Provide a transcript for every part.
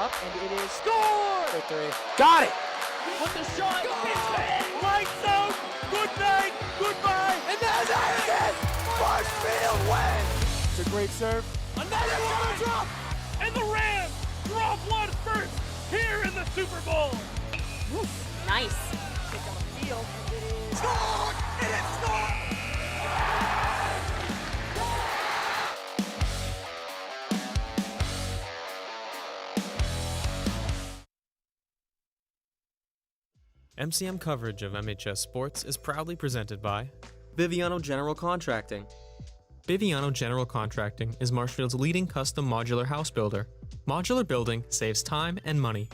up, and it is scored! For three. Got it! With the shot, it's Lights out! Good night! Goodbye! And that's how it is! Marshfield wins! It's a great serve. Another one! Drop! And the Rams drop one first here in the Super Bowl! Nice. kick on the field, and it is Scored! And it's scored! MCM coverage of MHS sports is proudly presented by Biviano General Contracting. Biviano General Contracting is Marshfield's leading custom modular house builder. Modular building saves time and money.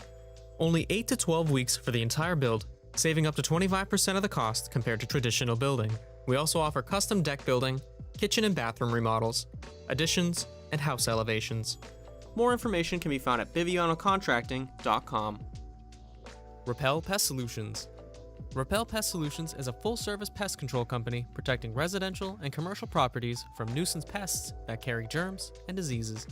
Only 8 to 12 weeks for the entire build, saving up to 25% of the cost compared to traditional building. We also offer custom deck building, kitchen and bathroom remodels, additions, and house elevations. More information can be found at bivianocontracting.com. Repel Pest Solutions. Repel Pest Solutions is a full-service pest control company protecting residential and commercial properties from nuisance pests that carry germs and diseases.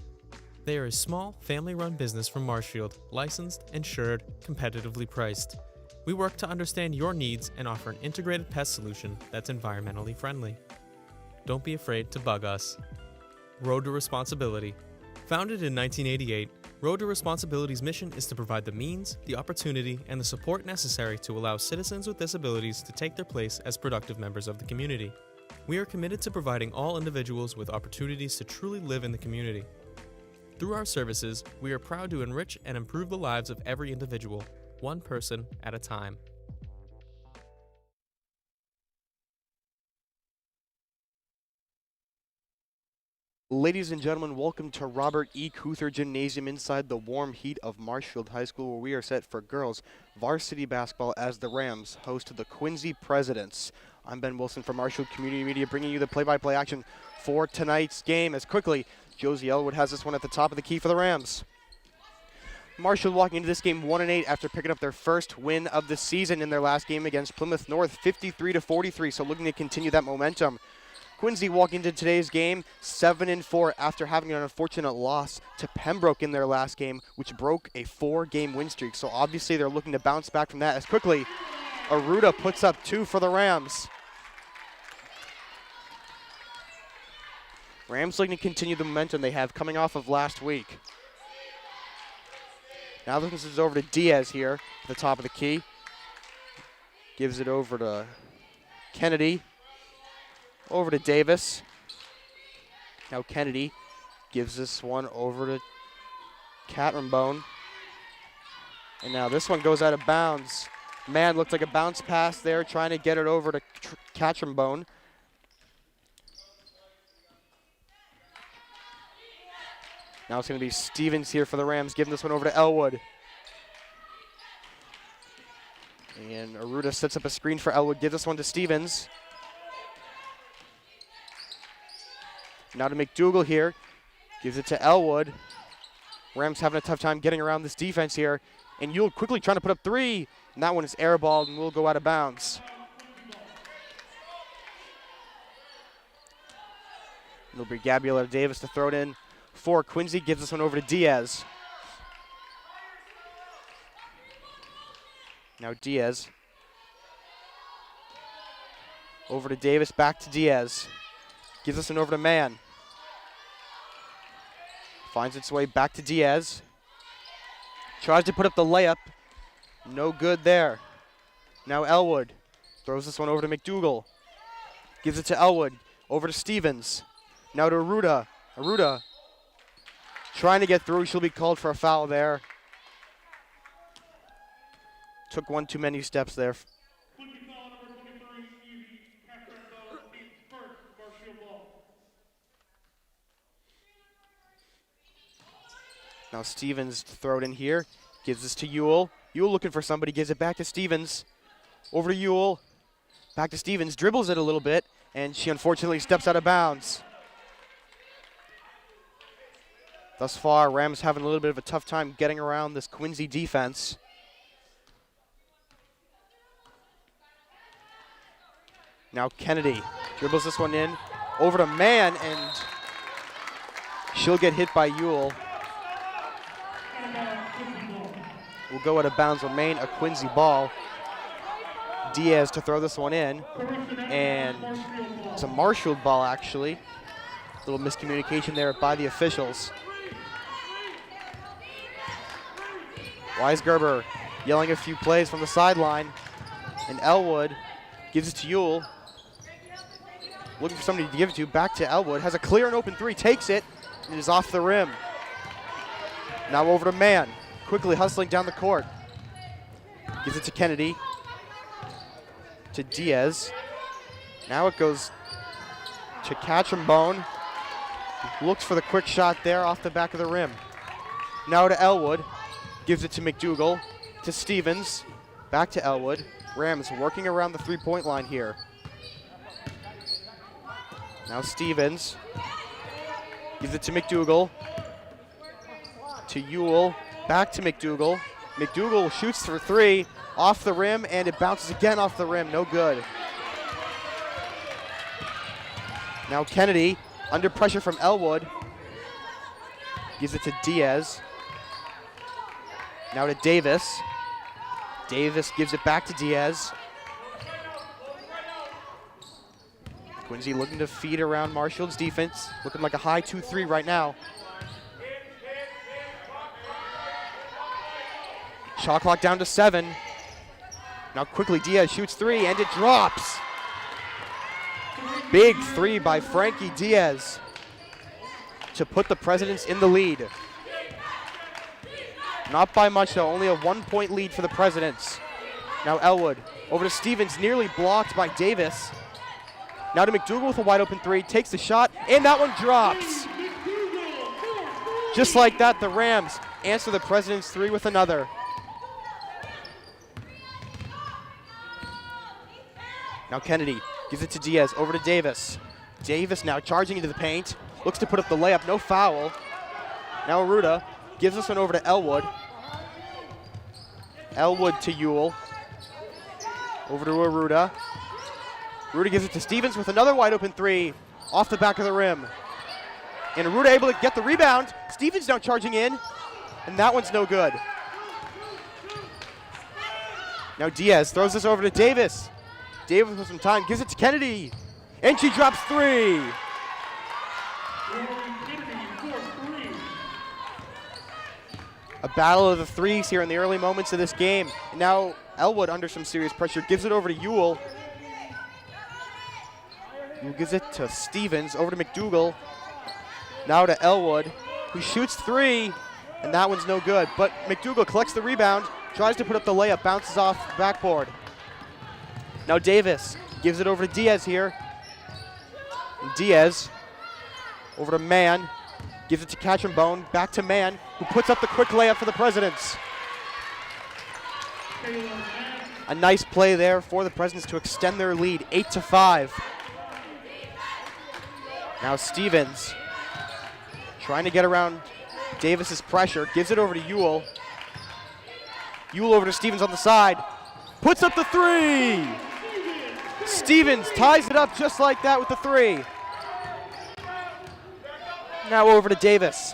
They are a small, family-run business from Marshfield, licensed, insured, competitively priced. We work to understand your needs and offer an integrated pest solution that's environmentally friendly. Don't be afraid to bug us. Road to Responsibility. Founded in 1988, Road to Responsibility's mission is to provide the means, the opportunity, and the support necessary to allow citizens with disabilities to take their place as productive members of the community. We are committed to providing all individuals with opportunities to truly live in the community. Through our services, we are proud to enrich and improve the lives of every individual, one person at a time. Ladies and gentlemen, welcome to Robert E. Cuther Gymnasium inside the warm heat of Marshfield High School, where we are set for girls varsity basketball as the Rams host the Quincy Presidents. I'm Ben Wilson from Marshfield Community Media, bringing you the play-by-play action for tonight's game. As quickly, Josie Elwood has this one at the top of the key for the Rams. Marshfield walking into this game 1-8 after picking up their first win of the season in their last game against Plymouth North, 53-43, so looking to continue that momentum. Quincy walking into today's game 7-4 after having an unfortunate loss to Pembroke in their last game, which broke a 4-game win streak. So obviously they're looking to bounce back from that. As quickly, Aruda puts up 2 for the Rams. Rams looking to continue the momentum they have coming off of last week. Now this is over to Diaz here at the top of the key. Gives it over to Kennedy. Over to Davis. Now Kennedy gives this one over to Catrambone. And now this one goes out of bounds. Man, looked like a bounce pass there, trying to get it over to Catrambone. Now it's going to be Stevens here for the Rams, giving this one over to Elwood. And Aruda sets up a screen for Elwood, gives this one to Stevens. Now to McDougal here, gives it to Elwood. Rams having a tough time getting around this defense here. And Yule quickly trying to put up 3. And that one is airballed and will go out of bounds. It'll be Gabriella Davis to throw it in for Quincy. Gives this one over to Diaz. Now Diaz. Over to Davis, back to Diaz. Gives us an over to Man. Finds its way back to Diaz. Tries to put up the layup. No good there. Now Elwood throws this one over to McDougal. Gives it to Elwood. Over to Stevens. Now to Aruda. Aruda trying to get through. She'll be called for a foul there. Took one too many steps there. Now Stevens throw it in here. Gives this to Ewell. Ewell looking for somebody. Gives it back to Stevens. Over to Ewell. Back to Stevens. Dribbles it a little bit. And she unfortunately steps out of bounds. Thus far, Rams having a little bit of a tough time getting around this Quincy defense. Now Kennedy dribbles this one in. Over to Man. And she'll get hit by Ewell. will go out of bounds, remain a Quincy ball. Diaz to throw this one in, and it's a Marshfield ball actually. A little miscommunication there by the officials. Weisgerber yelling a few plays from the sideline, and Elwood gives it to Ewell. Looking for somebody to give it to, back to Elwood, has a clear and open three, takes it, and it is off the rim. Now over to Mann, quickly hustling down the court. Gives it to Kennedy, to Diaz. Now it goes to Catchambone. Looks for the quick shot there off the back of the rim. Now to Elwood, gives it to McDougal, to Stevens, back to Elwood. Rams working around the three-point line here. Now Stevens gives it to McDougal, to Ewell, back to McDougal. McDougal shoots for three, off the rim, and it bounces again off the rim, no good. Now Kennedy, under pressure from Elwood, gives it to Diaz. Now to Davis. Davis gives it back to Diaz. Quincy looking to feed around Marshfield's defense. Looking like a high 2-3 right now. Shot clock down to 7. Now quickly Diaz shoots three and it drops. Big three by Frankie Diaz to put the Presidents in the lead. Not by much though, only a 1-point lead for the Presidents. Now Elwood over to Stevens, nearly blocked by Davis. Now to McDougal with a wide open three, takes the shot, and that one drops. Just like that, the Rams answer the Presidents' three with another. Now Kennedy gives it to Diaz, over to Davis. Davis now charging into the paint, looks to put up the layup, no foul. Now Aruda gives this one over to Elwood. Elwood to Ewell. Over to Aruda. Aruda gives it to Stevens with another wide open three off the back of the rim. And Aruda able to get the rebound. Stevens now charging in, and that one's no good. Now Diaz throws this over to Davis. Davis with some time, gives it to Kennedy, and she drops three. A battle of the threes here in the early moments of this game. And now Elwood under some serious pressure, gives it over to Ewell. Ewell gives it to Stevens, over to McDougal. Now to Elwood, who shoots three, and that one's no good. But McDougal collects the rebound, tries to put up the layup, bounces off the backboard. Now Davis gives it over to Diaz here. And Diaz over to Mann, gives it to Catchambone, back to Mann, who puts up the quick layup for the Presidents. A nice play there for the Presidents to extend their lead, 8-5. Now Stevens trying to get around Davis's pressure, gives it over to Ewell. Ewell over to Stevens on the side, puts up the three! Stevens ties it up just like that with the three. Now over to Davis.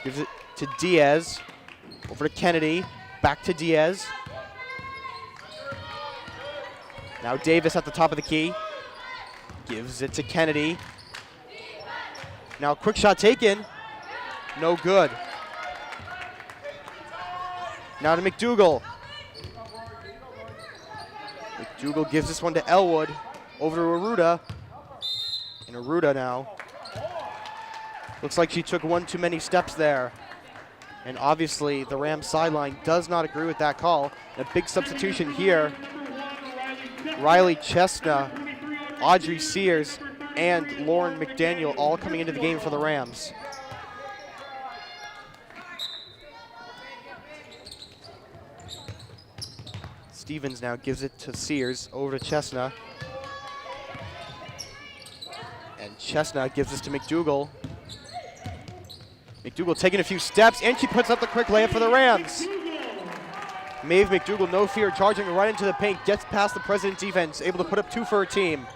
Gives it to Diaz. Over to Kennedy. Back to Diaz. Now Davis at the top of the key. Gives it to Kennedy. Now quick shot taken. No good. Now to McDougal. McDougal gives this one to Elwood. Over to Aruda. And Aruda now. Looks like she took one too many steps there. And obviously the Rams sideline does not agree with that call. A big substitution here. Riley Chestnut, Audrey Sears, and Lauren McDaniel all coming into the game for the Rams. Stevens now gives it to Sears, over to Chestnut. And Chestnut gives this to McDougal. McDougal taking a few steps, and she puts up the quick layup for the Rams. Maeve McDougal, no fear, charging right into the paint, gets past the President defense, able to put up two for her team.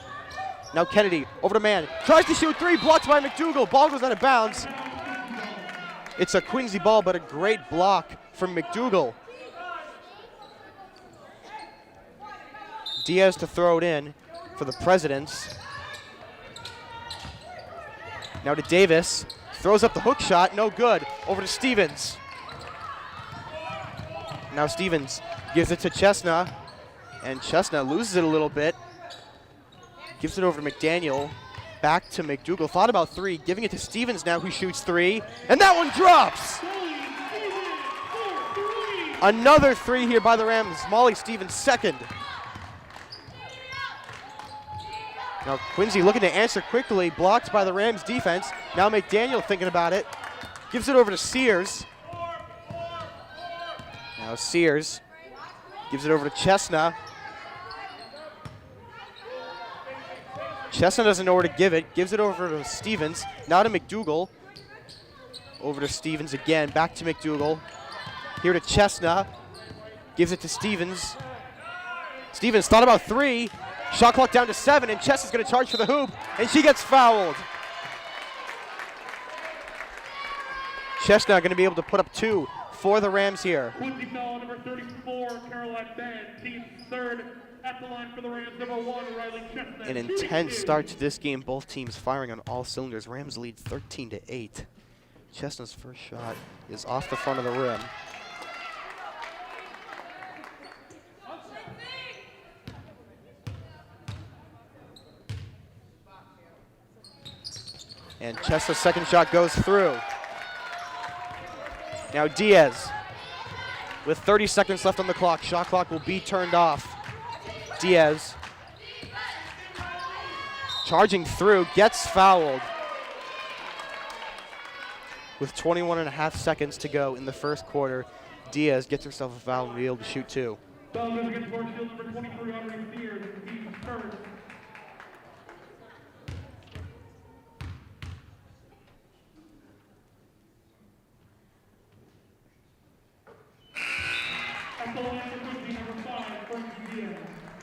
Now Kennedy, over to Mann, tries to shoot three, blocked by McDougal, ball goes out of bounds. It's a Quincy ball, but a great block from McDougal. Diaz to throw it in for the Presidents. Now to Davis. Throws up the hook shot, no good. Over to Stevens. Now Stevens gives it to Chestnut, and Chestnut loses it a little bit. Gives it over to McDaniel. Back to McDougal. Thought about three, giving it to Stevens now, who shoots three, and that one drops! Another three here by the Rams. Molly Stevens second. Now Quincy looking to answer quickly, blocked by the Rams defense. Now McDaniel thinking about it. Gives it over to Sears. Now Sears gives it over to Chestnut. Chestnut doesn't know where to give it. Gives it over to Stevens. Now to McDougal. Over to Stevens again. Back to McDougal. Here to Chestnut. Gives it to Stevens. Stevens thought about three. Shot clock down to 7, and Chestnut's going to charge for the hoop, and she gets fouled. Chestnut going to be able to put up 2 for the Rams here. Quincy foul number 34, Caroline Band, team third at the line for the Rams, number 1, Riley Chestnut. An intense start to this game, both teams firing on all cylinders. Rams lead 13-8. Chestnut's first shot is off the front of the rim. And Chestnut's second shot goes through. Now Diaz, with 30 seconds left on the clock. Shot clock will be turned off. Diaz, charging through, gets fouled. With 21.5 seconds to go in the first quarter, Diaz gets herself a foul and will be able to shoot 2. Foul goes against Varsity number 23, Audrey Sears, team third.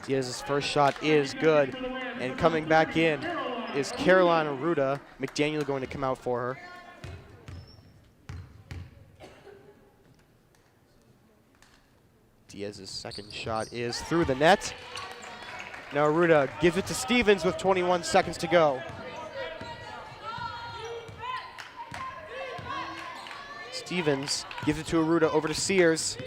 Diaz's first shot is good, and coming back in is Carolina Ruda. McDaniel going to come out for her. Diaz's second shot is through the net. Now Ruda gives it to Stevens with 21 seconds to go. Stevens gives it to Aruda over to Sears.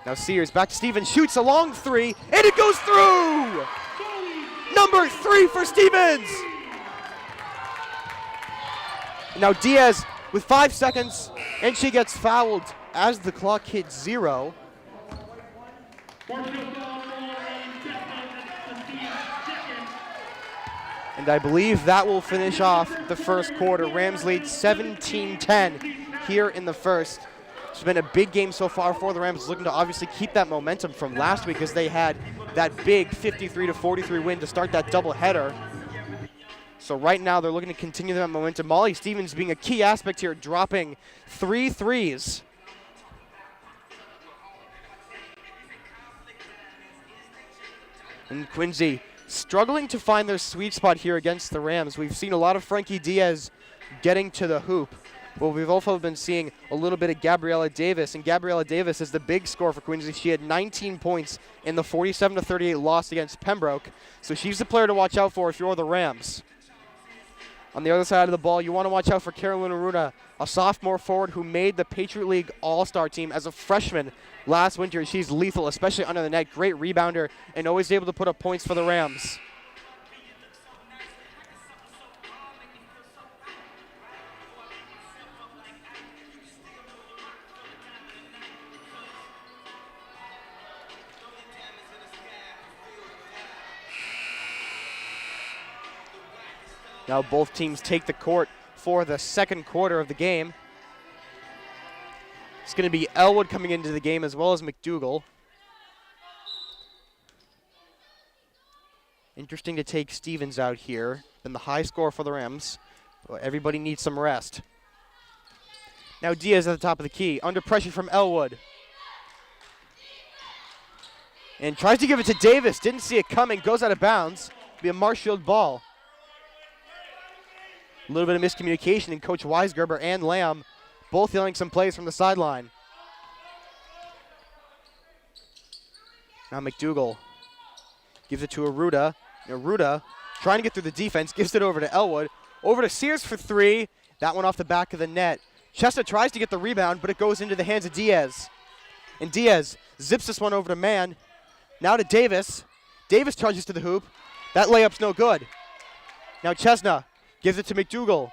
Now Sears back to Stevens, shoots a long three, and it goes through! Number 3 for Stevens! Now Diaz with 5 seconds, and she gets fouled as the clock hits 0. And I believe that will finish off the first quarter. Rams lead 17-10 here in the first. It's been a big game so far for the Rams, looking to obviously keep that momentum from last week as they had that big 53-43 win to start that doubleheader. So right now they're looking to continue that momentum. Molly Stevens being a key aspect here, dropping 3 threes. And Quincy struggling to find their sweet spot here against the Rams. We've seen a lot of Frankie Diaz getting to the hoop. Well, we've also been seeing a little bit of Gabriella Davis, and Gabriella Davis is the big scorer for Quincy. She had 19 points in the 47-38 loss against Pembroke, so she's the player to watch out for if you're the Rams. On the other side of the ball, you want to watch out for Carolina Runa, a sophomore forward who made the Patriot League All-Star team as a freshman last winter. She's lethal, especially under the net. Great rebounder and always able to put up points for the Rams. Now both teams take the court for the second quarter of the game. It's going to be Elwood coming into the game as well as McDougal. Interesting to take Stevens out here. Then the high score for the Rams. Well, everybody needs some rest. Now Diaz at the top of the key, under pressure from Elwood. And tries to give it to Davis. Didn't see it coming, goes out of bounds. Be a Marshfield ball. A little bit of miscommunication, and Coach Weisgerber and Lamb both yelling some plays from the sideline. Now McDougal gives it to Aruda. Aruda trying to get through the defense, gives it over to Elwood. Over to Sears for three. That one off the back of the net. Chesta tries to get the rebound, but it goes into the hands of Diaz. And Diaz zips this one over to Mann. Now to Davis. Davis charges to the hoop. That layup's no good. Now Chesna gives it to McDougal.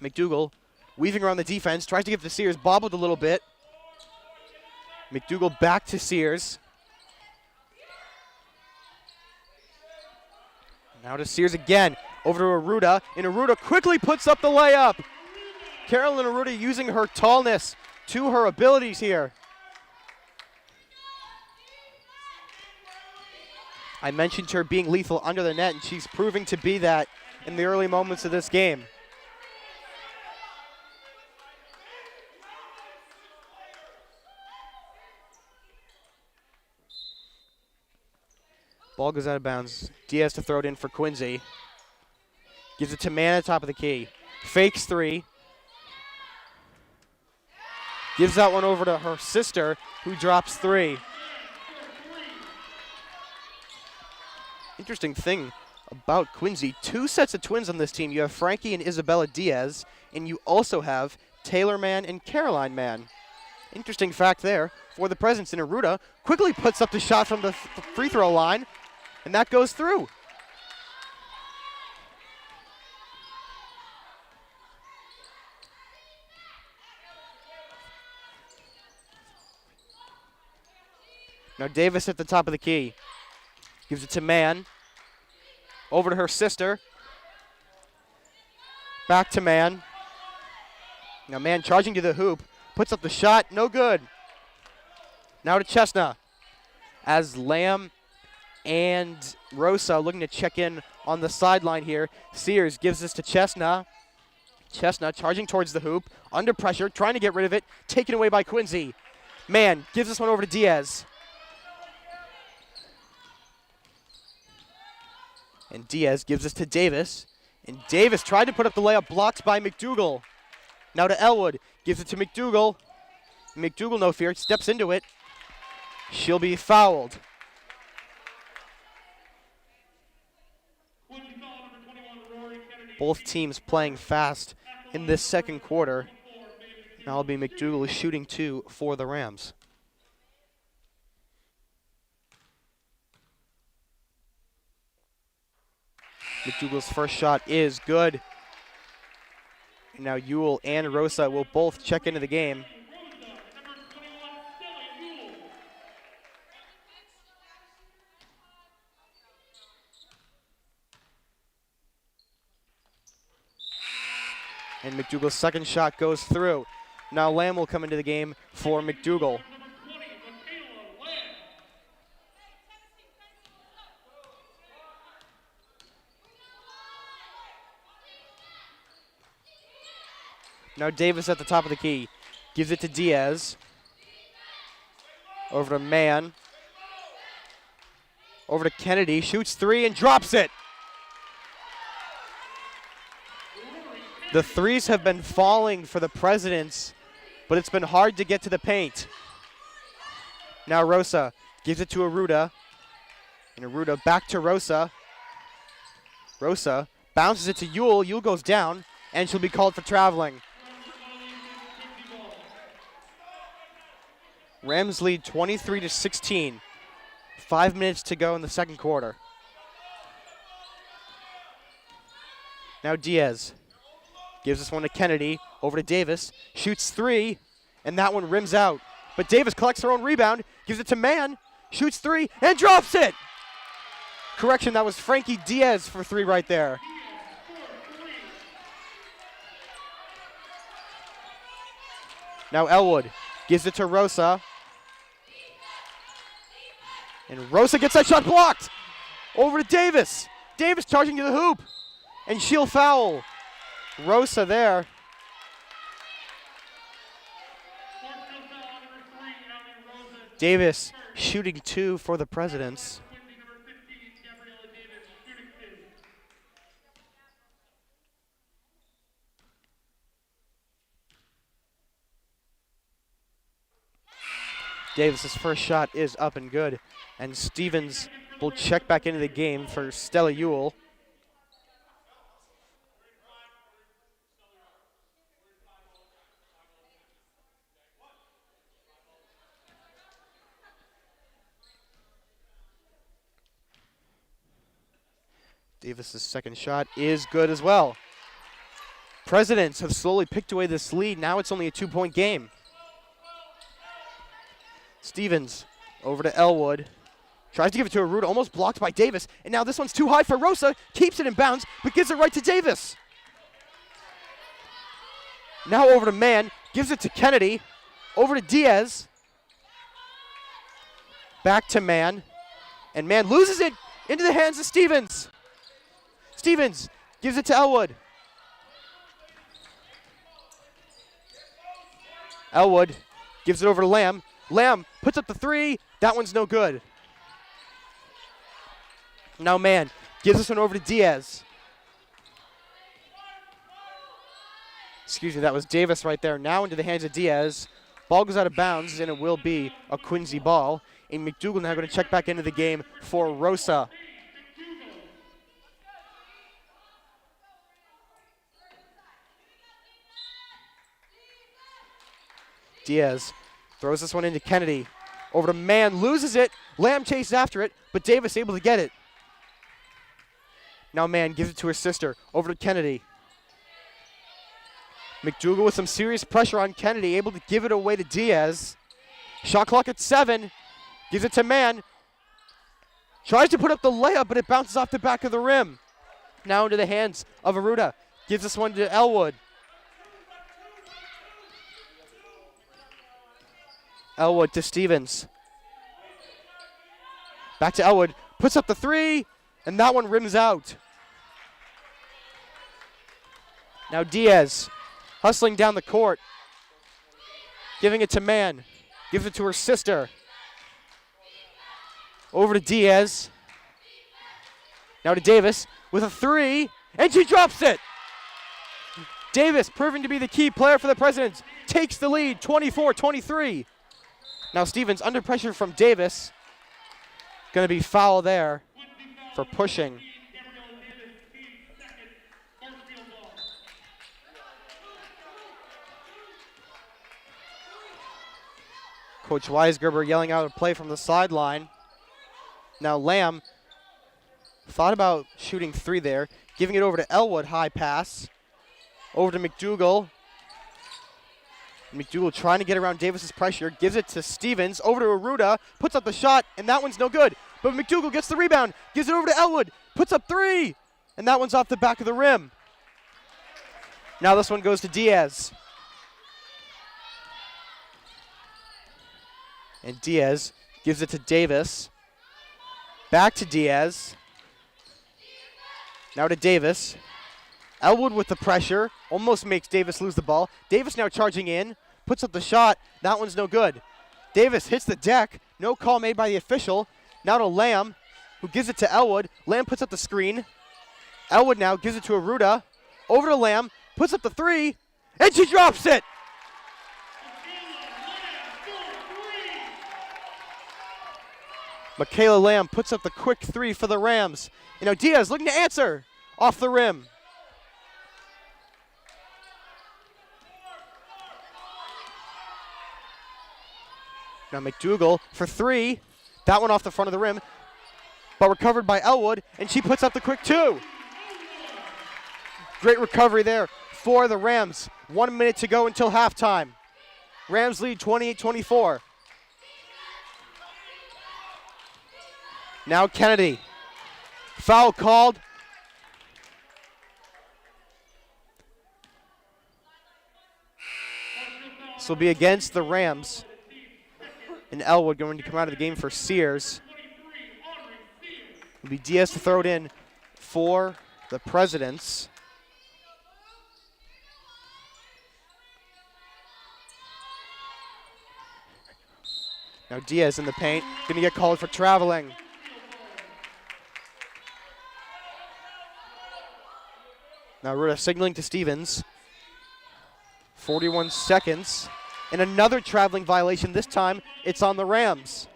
McDougal weaving around the defense, tries to give it to Sears, bobbled a little bit. McDougal back to Sears. Now to Sears again, over to Aruda, and Aruda quickly puts up the layup. Carolyn Aruda using her tallness to her abilities here. I mentioned her being lethal under the net, and she's proving to be that in the early moments of this game. Ball goes out of bounds. Diaz to throw it in for Quincy. Gives it to Mann at the top of the key. Fakes three. Gives that one over to her sister, who drops three. Interesting thing about Quincy, two sets of twins on this team. You have Frankie and Isabella Diaz, and you also have Taylor Mann and Caroline Mann. Interesting fact there for the presence in Aruda. Quickly puts up the shot from the free throw line, and that goes through. Now Davis at the top of the key. Gives it to Mann. Over to her sister. Back to Mann. Now Mann charging to the hoop. Puts up the shot. No good. Now to Chesna. As Lamb and Rosa looking to check in on the sideline here. Sears gives this to Chesna. Chesna charging towards the hoop. Under pressure. Trying to get rid of it. Taken away by Quincy. Mann gives this one over to Diaz. And Diaz gives this to Davis. And Davis tried to put up the layup, blocked by McDougal. Now to Elwood. Gives it to McDougal. McDougal, no fear, steps into it. She'll be fouled. Both teams playing fast in this second quarter. Now it'll be McDougal shooting two for the Rams. McDougal's first shot is good. And now Ewell and Rosa will both check into the game. And McDougal's second shot goes through. Now Lamb will come into the game for McDougal. Now Davis at the top of the key. Gives it to Diaz. Over to Mann. Over to Kennedy. Shoots three and drops it. The threes have been falling for the Presidents, but it's been hard to get to the paint. Now Rosa gives it to Aruda. And Aruda back to Rosa. Rosa bounces it to Ewell. Ewell goes down, and she'll be called for traveling. Rams lead 23-16. 5 minutes to go in the second quarter. Now Diaz gives this one to Kennedy. Over to Davis. Shoots three, and that one rims out. But Davis collects her own rebound. Gives it to Mann. Shoots three, and drops it! Correction, that was Frankie Diaz for three right there. Now Elwood gives it to Rosa. And Rosa gets that shot blocked. Over to Davis. Davis charging to the hoop. And she'll foul. Rosa there. Davis shooting two for the Presidents. Davis's first shot is up and good. And Stevens will check back into the game for Stella Ewell. Davis's second shot is good as well. Presidents have slowly picked away this lead. Now it's only a 2-point game. Stevens over to Elwood. Tries to give it to Aruda, almost blocked by Davis. And now this one's too high for Rosa. Keeps it in bounds, but gives it right to Davis. Now over to Mann. Gives it to Kennedy. Over to Diaz. Back to Mann. And Mann loses it into the hands of Stevens. Stevens gives it to Elwood. Elwood gives it over to Lamb. Lamb puts up the three. That one's no good. Now Mann gives this one over to Diaz. Excuse me, that was Davis right there. Now into the hands of Diaz. Ball goes out of bounds, and it will be a Quincy ball. And McDougal now going to check back into the game for Rosa. Diaz throws this one into Kennedy. Over to Mann, loses it. Lamb chases after it, but Davis able to get it. Now Mann gives it to her sister. Over to Kennedy. McDougal with some serious pressure on Kennedy, able to give it away to Diaz. Shot clock at 7. Gives it to Mann. Tries to put up the layup, but it bounces off the back of the rim. Now into the hands of Aruda. Gives this one to Elwood. Elwood to Stevens. Back to Elwood. Puts up the three, and that one rims out. Now Diaz hustling down the court. Giving it to Mann. Gives it to her sister. Over to Diaz. Now to Davis with a three, and she drops it. Davis, proving to be the key player for the Presidents, takes the lead, 24-23. Now Stevens under pressure from Davis. Going to be foul there for pushing. Coach Weisgerber yelling out a play from the sideline. Now Lamb thought about shooting three there, giving it over to Elwood, high pass. Over to McDougal. McDougal trying to get around Davis's pressure, gives it to Stevens, over to Aruda, puts up the shot, and that one's no good. But McDougal gets the rebound, gives it over to Elwood, puts up three, and that one's off the back of the rim. Now this one goes to Diaz. And Diaz gives it to Davis. Back to Diaz. Now to Davis. Elwood with the pressure, almost makes Davis lose the ball. Davis now charging in, puts up the shot. That one's no good. Davis hits the deck. No call made by the official. Now to Lamb, who gives it to Elwood. Lamb puts up the screen. Elwood now gives it to Aruda. Over to Lamb, puts up the three, and she drops it. Michaela Lamb puts up the quick three for the Rams. You know, Diaz looking to answer off the rim. Now McDougal for three. That one off the front of the rim, but recovered by Elwood, and she puts up the quick two. Great recovery there for the Rams. 1 minute to go until halftime. Rams lead 28-24. Now Kennedy. Foul called. This will be against the Rams. And Elwood going to come out of the game for Sears. It'll be Diaz to throw it in for the Presidents. Now Diaz in the paint, going to get called for traveling. Now Ruda signaling to Stevens. 41 seconds. And another traveling violation. This time, it's on the Rams.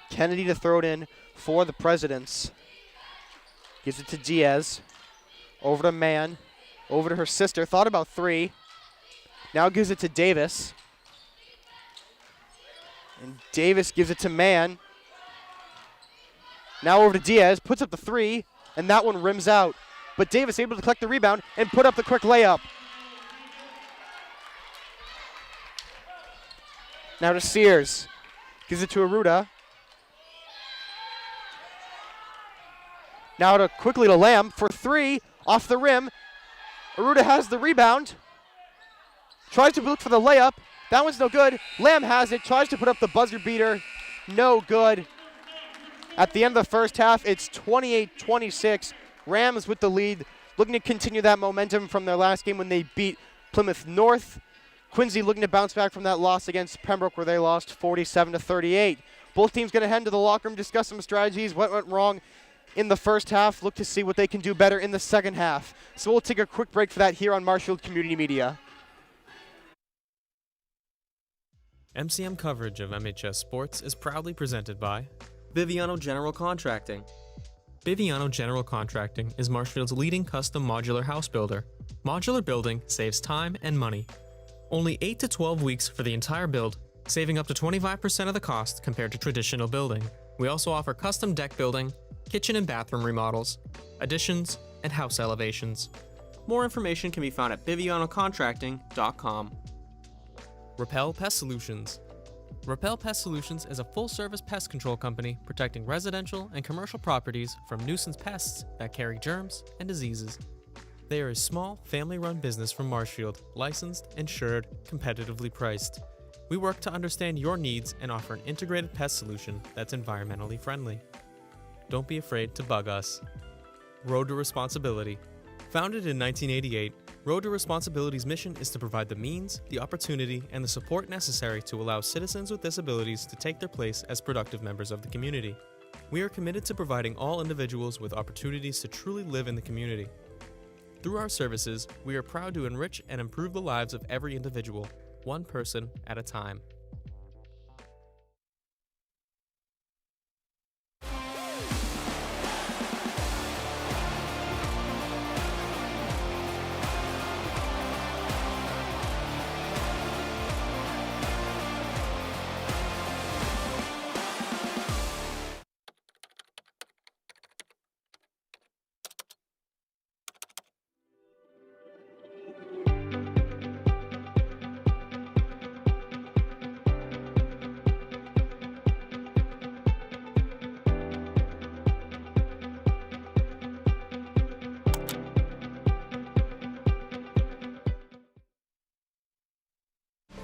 Kennedy to throw it in for the Presidents. Gives it to Diaz. Over to Mann. Over to her sister. Thought about 3. Now gives it to Davis. And Davis gives it to Mann. Now over to Diaz. Puts up the 3. And that one rims out. But Davis able to collect the rebound and put up the quick layup. Now to Sears. Gives it to Aruda. Now quickly to Lamb for 3, off the rim. Aruda has the rebound. Tries to look for the layup. That one's no good. Lamb has it, tries to put up the buzzer beater. No good. At the end of the first half, it's 28-26. Rams with the lead, looking to continue that momentum from their last game when they beat Plymouth North. Quincy looking to bounce back from that loss against Pembroke where they lost 47-38. Both teams going to head into the locker room, discuss some strategies, what went wrong in the first half, look to see what they can do better in the second half. So we'll take a quick break for that here on Marshfield Community Media. MCM coverage of MHS sports is proudly presented by Biviano General Contracting. Biviano General Contracting is Marshfield's leading custom modular house builder. Modular building saves time and money. Only 8 to 12 weeks for the entire build, saving up to 25% of the cost compared to traditional building. We also offer custom deck building, kitchen and bathroom remodels, additions, and house elevations. More information can be found at bivianocontracting.com. Repel Pest Solutions. Repel Pest Solutions is a full-service pest control company protecting residential and commercial properties from nuisance pests that carry germs and diseases. They are a small, family-run business from Marshfield, licensed, insured, competitively priced. We work to understand your needs and offer an integrated pest solution that's environmentally friendly. Don't be afraid to bug us. Road to Responsibility. Founded in 1988, Road to Responsibility's mission is to provide the means, the opportunity, and the support necessary to allow citizens with disabilities to take their place as productive members of the community. We are committed to providing all individuals with opportunities to truly live in the community. Through our services, we are proud to enrich and improve the lives of every individual, one person at a time.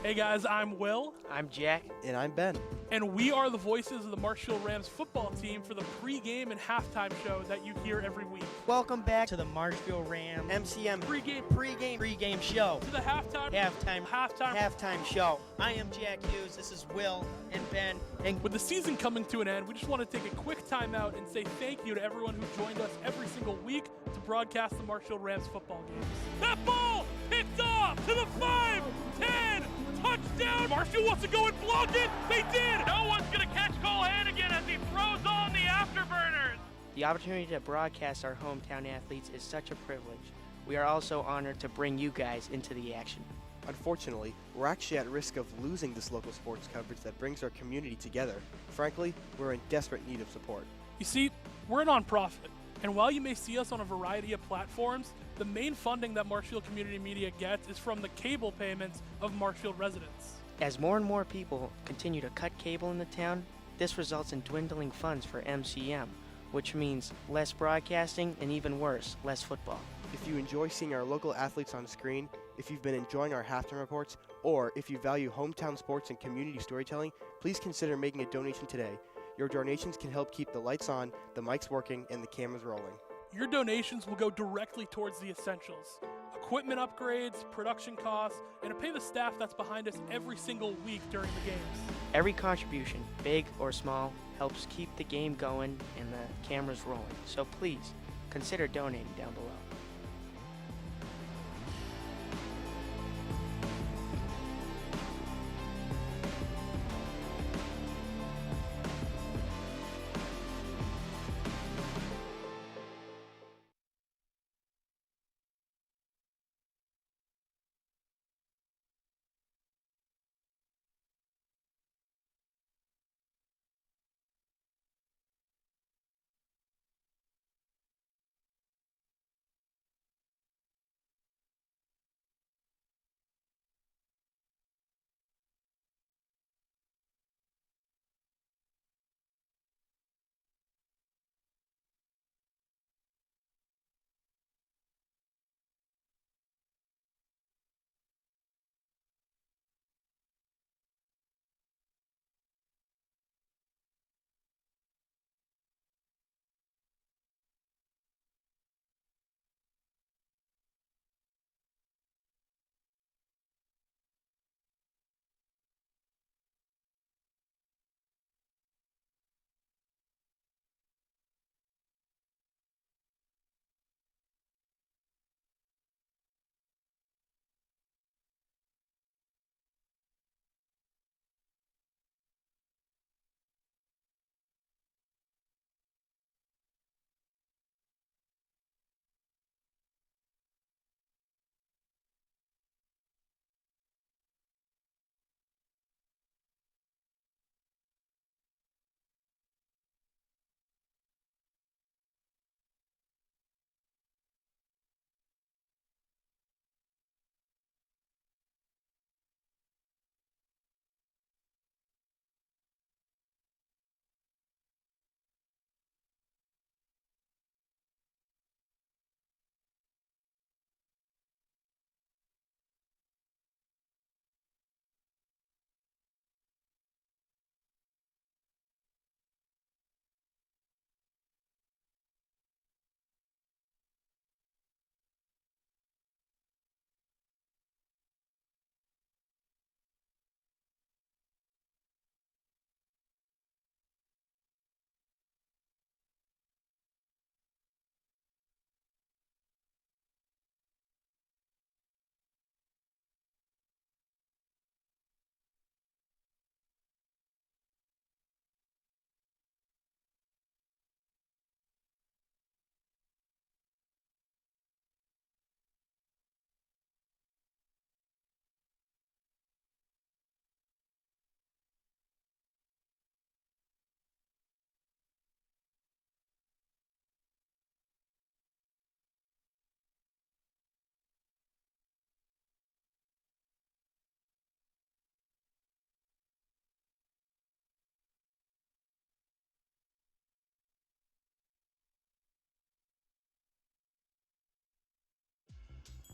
Hey guys, I'm Will. I'm Jack. And I'm Ben. And we are the voices of the Marshfield Rams football team for the pregame and halftime show that you hear every week. Welcome back to the Marshfield Rams MCM pregame show. To the halftime show. I am Jack Hughes. This is Will and Ben. And with the season coming to an end, we just want to take a quick time out and say thank you to everyone who joined us every single week to broadcast the Marshfield Rams football games. That ball picked off to the 5-10 touchdown. Marshfield wants to go and block it. They did. No one's going to catch Cole Hannigan as he throws on the afterburners. the opportunity to broadcast our hometown athletes is such a privilege. We are also honored to bring you guys into the action. Unfortunately, we're actually at risk of losing this local sports coverage that brings our community together. Frankly, we're in desperate need of support. You see, we're a nonprofit, and while you may see us on a variety of platforms, the main funding that Marshfield Community Media gets is from the cable payments of Marshfield residents. As more and more people continue to cut cable in the town, this results in dwindling funds for MCM, which means less broadcasting and even worse, less football. If you enjoy seeing our local athletes on screen, if you've been enjoying our halftime reports, or if you value hometown sports and community storytelling, please consider making a donation today. Your donations can help keep the lights on, the mics working, and the cameras rolling. Your donations will go directly towards the essentials: equipment upgrades, production costs, and to pay the staff that's behind us every single week during the games. Every contribution, big or small, helps keep the game going and the cameras rolling. So please, consider donating down below.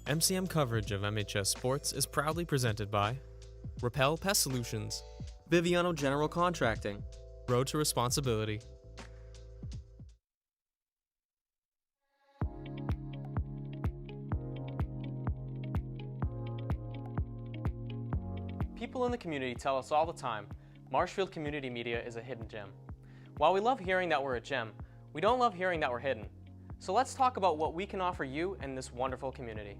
MCM coverage of MHS sports is proudly presented by Repel Pest Solutions, Biviano General Contracting. Road to Responsibility. People in the community tell us all the time, Marshfield Community Media is a hidden gem. While we love hearing that we're a gem, we don't love hearing that we're hidden. So let's talk about what we can offer you and this wonderful community.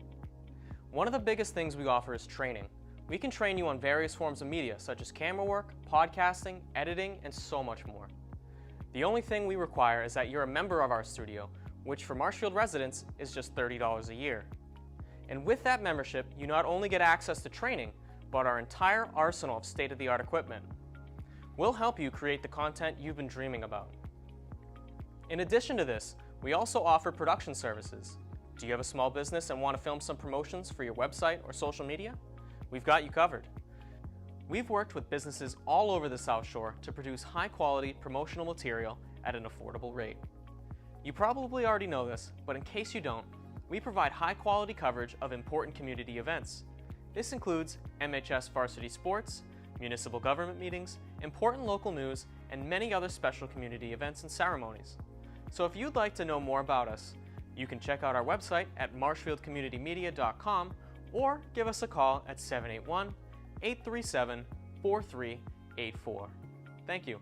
One of the biggest things we offer is training. We can train you on various forms of media such as camera work, podcasting, editing, and so much more. The only thing we require is that you're a member of our studio, which for Marshfield residents is just $30 a year. And with that membership, you not only get access to training, but our entire arsenal of state-of-the-art equipment. We'll help you create the content you've been dreaming about. In addition to this, we also offer production services. Do you have a small business and want to film some promotions for your website or social media? We've got you covered. We've worked with businesses all over the South Shore to produce high-quality promotional material at an affordable rate. You probably already know this, but in case you don't, we provide high-quality coverage of important community events. This includes MHS varsity sports, municipal government meetings, important local news, and many other special community events and ceremonies. So if you'd like to know more about us, you can check out our website at marshfieldcommunitymedia.com or give us a call at 781-837-4384. Thank you.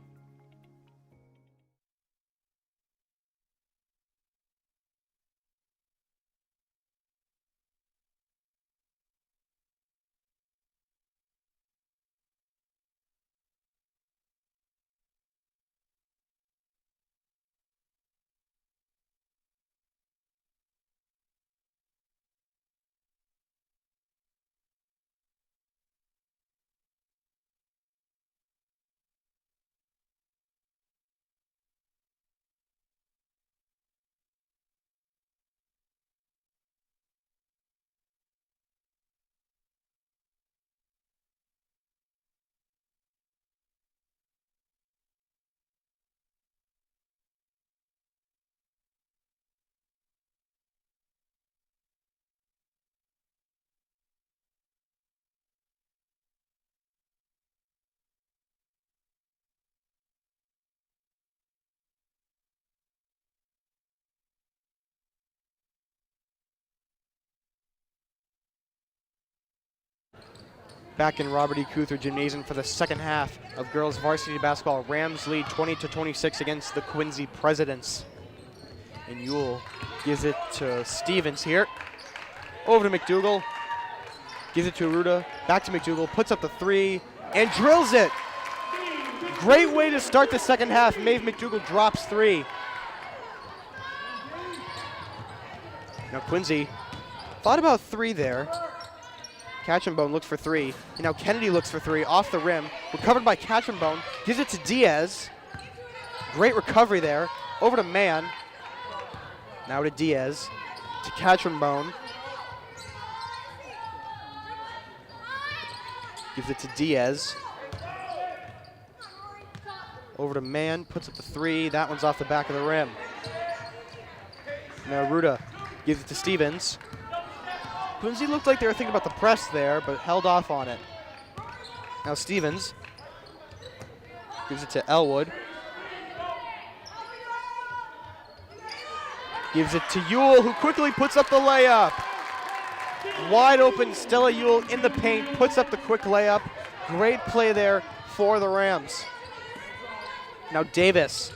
Back in Robert E. Cuther Gymnasium for the second half of girls varsity basketball. Rams lead 20-26 against the Quincy Presidents. And Ewell gives it to Stevens here. Over to McDougal. Gives it to Aruda. Back to McDougal. Puts up the three and drills it. Great way to start the second half. Maeve McDougal drops three. Now Quincy thought about three there. Catch-and-Bone looks for three. And now Kennedy looks for three off the rim. Recovered by Catch-and-Bone. Gives it to Diaz. Great recovery there. Over to Mann. Now to Diaz. To Catch-and-Bone. Gives it to Diaz. Over to Mann. Puts up the three. That one's off the back of the rim. Now Ruda gives it to Stevens. Quincy looked like they were thinking about the press there, but held off on it. Now Stevens gives it to Elwood. Gives it to Ewell, who quickly puts up the layup. Wide open, Stella Ewell in the paint, puts up the quick layup. Great play there for the Rams. Now Davis,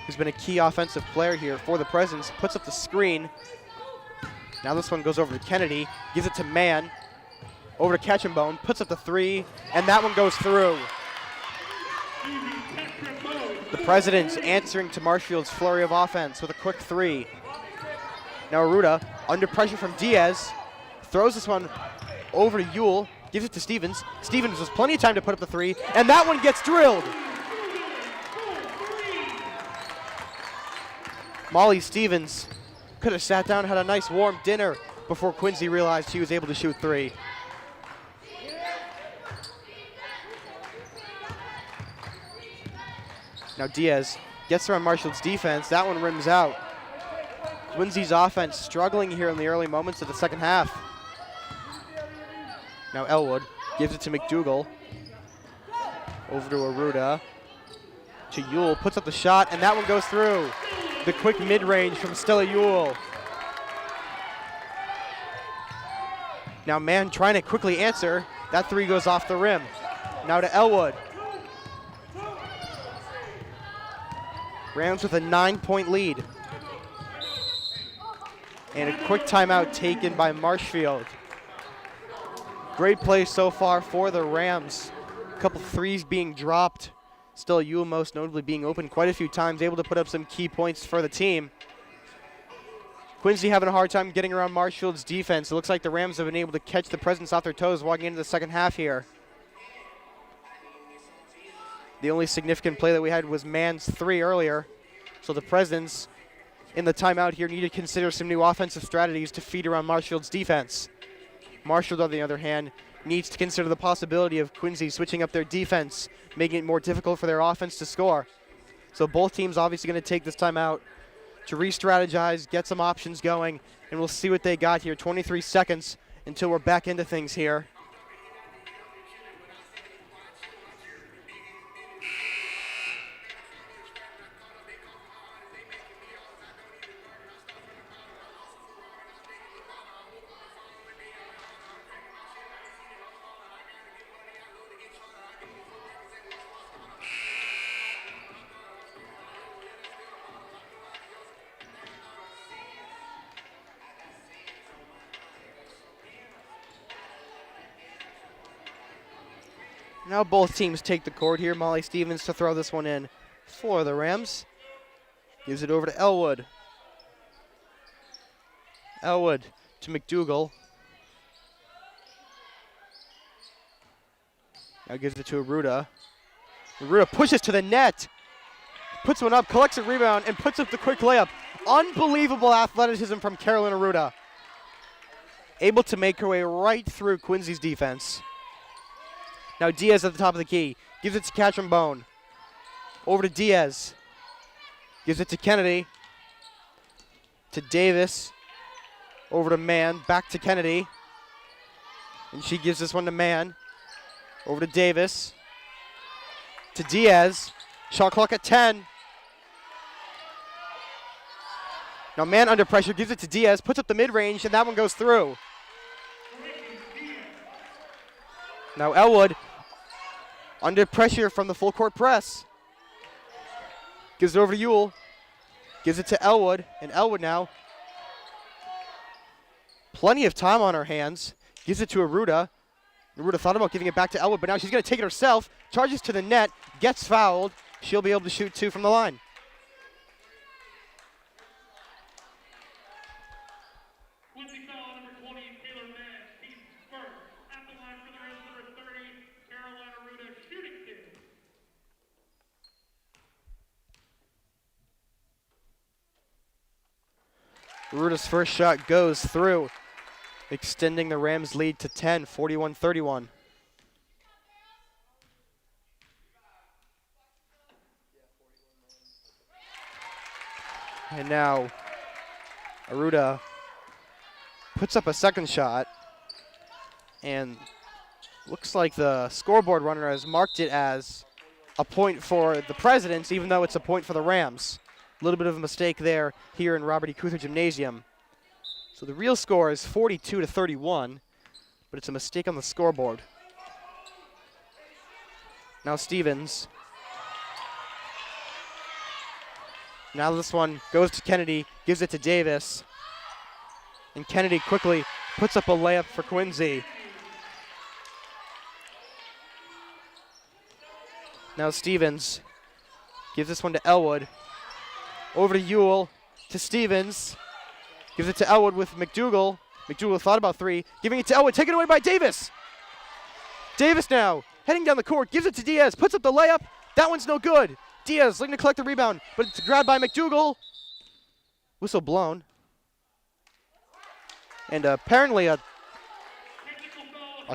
who's been a key offensive player here for the Presidents, puts up the screen. Now this one goes over to Kennedy, gives it to Mann, over to Catch-and-Bone, puts up the three, and that one goes through. The Presidents answering to Marshfield's flurry of offense with a quick three. Now Aruda, under pressure from Diaz, throws this one over to Ewell, gives it to Stevens. Stevens has plenty of time to put up the three, and that one gets drilled. Molly Stevens could have sat down, had a nice warm dinner before Quincy realized he was able to shoot three. Now Diaz gets around Marshall's defense. That one rims out. Quincy's offense struggling here in the early moments of the second half. Now Elwood gives it to McDougal. Over to Aruda. To Ewell, puts up the shot, and that one goes through. The quick mid-range from Stella Ewell. Now Mann trying to quickly answer. That three goes off the rim. Now to Elwood. Rams with a 9-point lead. And a quick timeout taken by Marshfield. Great play so far for the Rams. A couple threes being dropped. Still Ewell most notably being open quite a few times, able to put up some key points for the team. Quincy having a hard time getting around Marshfield's defense. It looks like the Rams have been able to catch the Presidents off their toes walking into the second half here. The only significant play that we had was Mann's three earlier. So the Presidents in the timeout here need to consider some new offensive strategies to feed around Marshfield's defense. Marshfield, on the other hand, needs to consider the possibility of Quincy switching up their defense, making it more difficult for their offense to score. So both teams obviously going to take this time out to re-strategize, get some options going, and we'll see what they got here. 23 seconds until we're back into things here. Now both teams take the court here. Molly Stevens to throw this one in for the Rams. Gives it over to Elwood. Elwood to McDougal. Now gives it to Aruda. Aruda pushes to the net. Puts one up, collects a rebound, and puts up the quick layup. Unbelievable athleticism from Carolyn Aruda. Able to make her way right through Quincy's defense. Now Diaz at the top of the key. Gives it to Catch-and-Bone. Over to Diaz. Gives it to Kennedy. To Davis. Over to Mann. Back to Kennedy. And she gives this one to Mann. Over to Davis. To Diaz. Shot clock at 10. Now Mann under pressure. Gives it to Diaz. Puts up the mid-range, and that one goes through. Now Elwood, under pressure from the full court press. Gives it over to Ewell. Gives it to Elwood, and Elwood now. Plenty of time on her hands. Gives it to Aruda. Aruda thought about giving it back to Elwood, but now she's going to take it herself. Charges to the net, gets fouled. She'll be able to shoot 2 from the line. Quincy foul number 20, Taylor Mann, team first. At the line for the Rams, number 30, Caroline Aruda, shooting 2. Aruda's first shot goes through, extending the Rams' lead to 10, 41-31. And now Aruda puts up a second shot, and looks like the scoreboard runner has marked it as a point for the Presidents, even though it's a point for the Rams. A little bit of a mistake there here in Robert E. Cuther Gymnasium. So the real score is 42-31, but it's a mistake on the scoreboard. Now Stevens. Now this one goes to Kennedy, gives it to Davis. And Kennedy quickly puts up a layup for Quincy. Now Stevens gives this one to Elwood. Over to Ewell, to Stevens. Gives it to Elwood with McDougal. McDougal thought about 3, giving it to Elwood, taken away by Davis. Davis now, heading down the court, gives it to Diaz, puts up the layup. That one's no good. Diaz looking to collect the rebound, but it's grabbed by McDougal. Whistle blown. And apparently a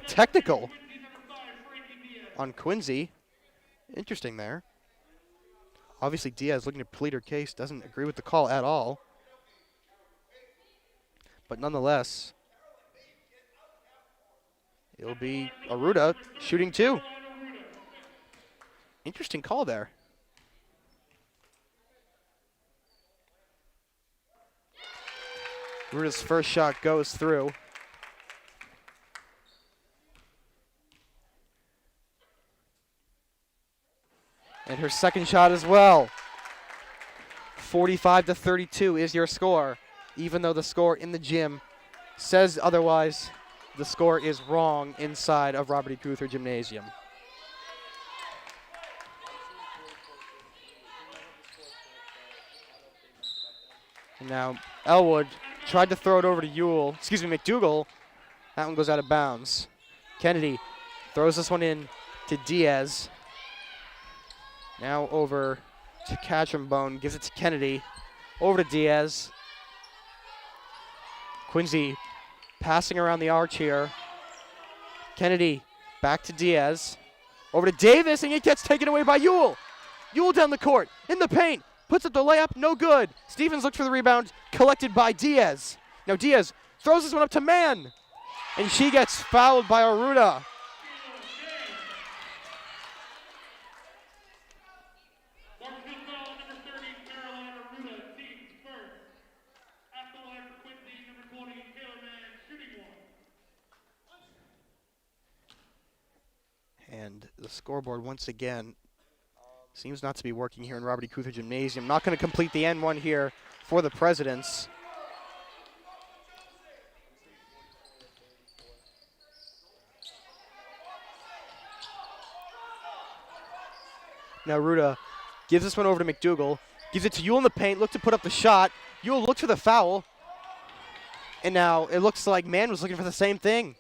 technical on Quincy. Interesting there. Obviously Diaz looking to plead her case, doesn't agree with the call at all. But nonetheless, it'll be Aruda shooting 2. Interesting call there. Aruda's first shot goes through. And her second shot as well. 45-32 is your score. Even though the score in the gym says otherwise, the score is wrong inside of Robert E. Cuther Gymnasium. And now Elwood tried to throw it over to McDougal. That one goes out of bounds. Kennedy throws this one in to Diaz. Now over to Catchambone, gives it to Kennedy. Over to Diaz. Quincy passing around the arch here. Kennedy back to Diaz. Over to Davis, and it gets taken away by Ewell. Ewell down the court, in the paint, puts up the layup, no good. Stevens looks for the rebound, collected by Diaz. Now Diaz throws this one up to Mann, and she gets fouled by Aruda. And the scoreboard once again seems not to be working here in Robert E. Cuther Gymnasium. Not going to complete the N1 here for the Presidents. Now Aruda gives this one over to McDougal. Gives it to Ewell in the paint. Look to put up the shot. Ewell looks for the foul. And now it looks like Mann was looking for the same thing.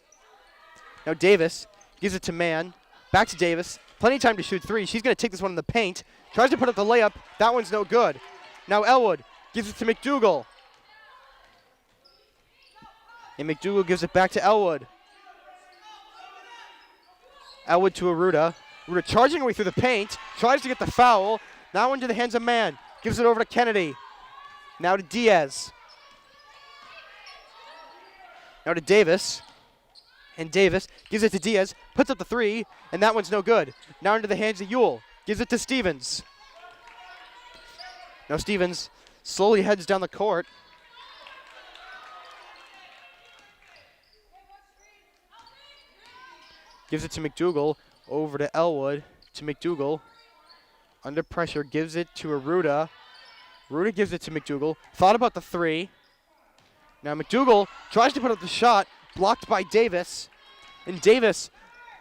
Now Davis gives it to Mann. Back to Davis. Plenty of time to shoot 3. She's going to take this one in the paint. Tries to put up the layup. That one's no good. Now Elwood gives it to McDougal. And McDougal gives it back to Elwood. Elwood to Aruda. Aruda charging away through the paint. Tries to get the foul. Now into the hands of Mann. Gives it over to Kennedy. Now to Diaz. Now to Davis. And Davis gives it to Diaz, puts up the 3, and that one's no good. Now into the hands of Ewell, gives it to Stevens. Now Stevens slowly heads down the court. Gives it to McDougal. Over to Elwood. To McDougal. Under pressure. Gives it to Aruda. Aruda gives it to McDougal. Thought about the three. Now McDougal tries to put up the shot. Blocked by Davis. And Davis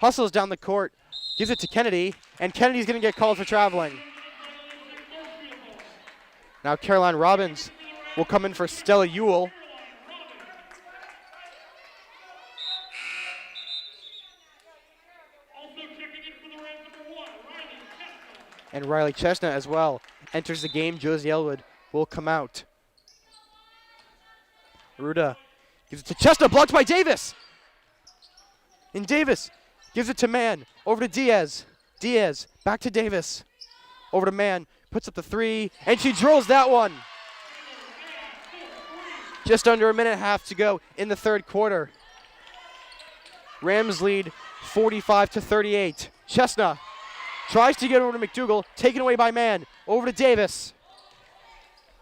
hustles down the court. Gives it to Kennedy. And Kennedy's going to get called for traveling. Now Caroline Robbins will come in for Stella Ewell. And Riley Chestnut as well enters the game. Josie Elwood will come out. Aruda gives it to Chestnut, blocked by Davis. And Davis gives it to Mann. Over to Diaz. Diaz back to Davis. Over to Mann. Puts up the three. And she drills that one. Just under a minute and a half to go in the third quarter. Rams lead 45-38. Chestnut tries to get over to McDougal, taken away by Mann. Over to Davis.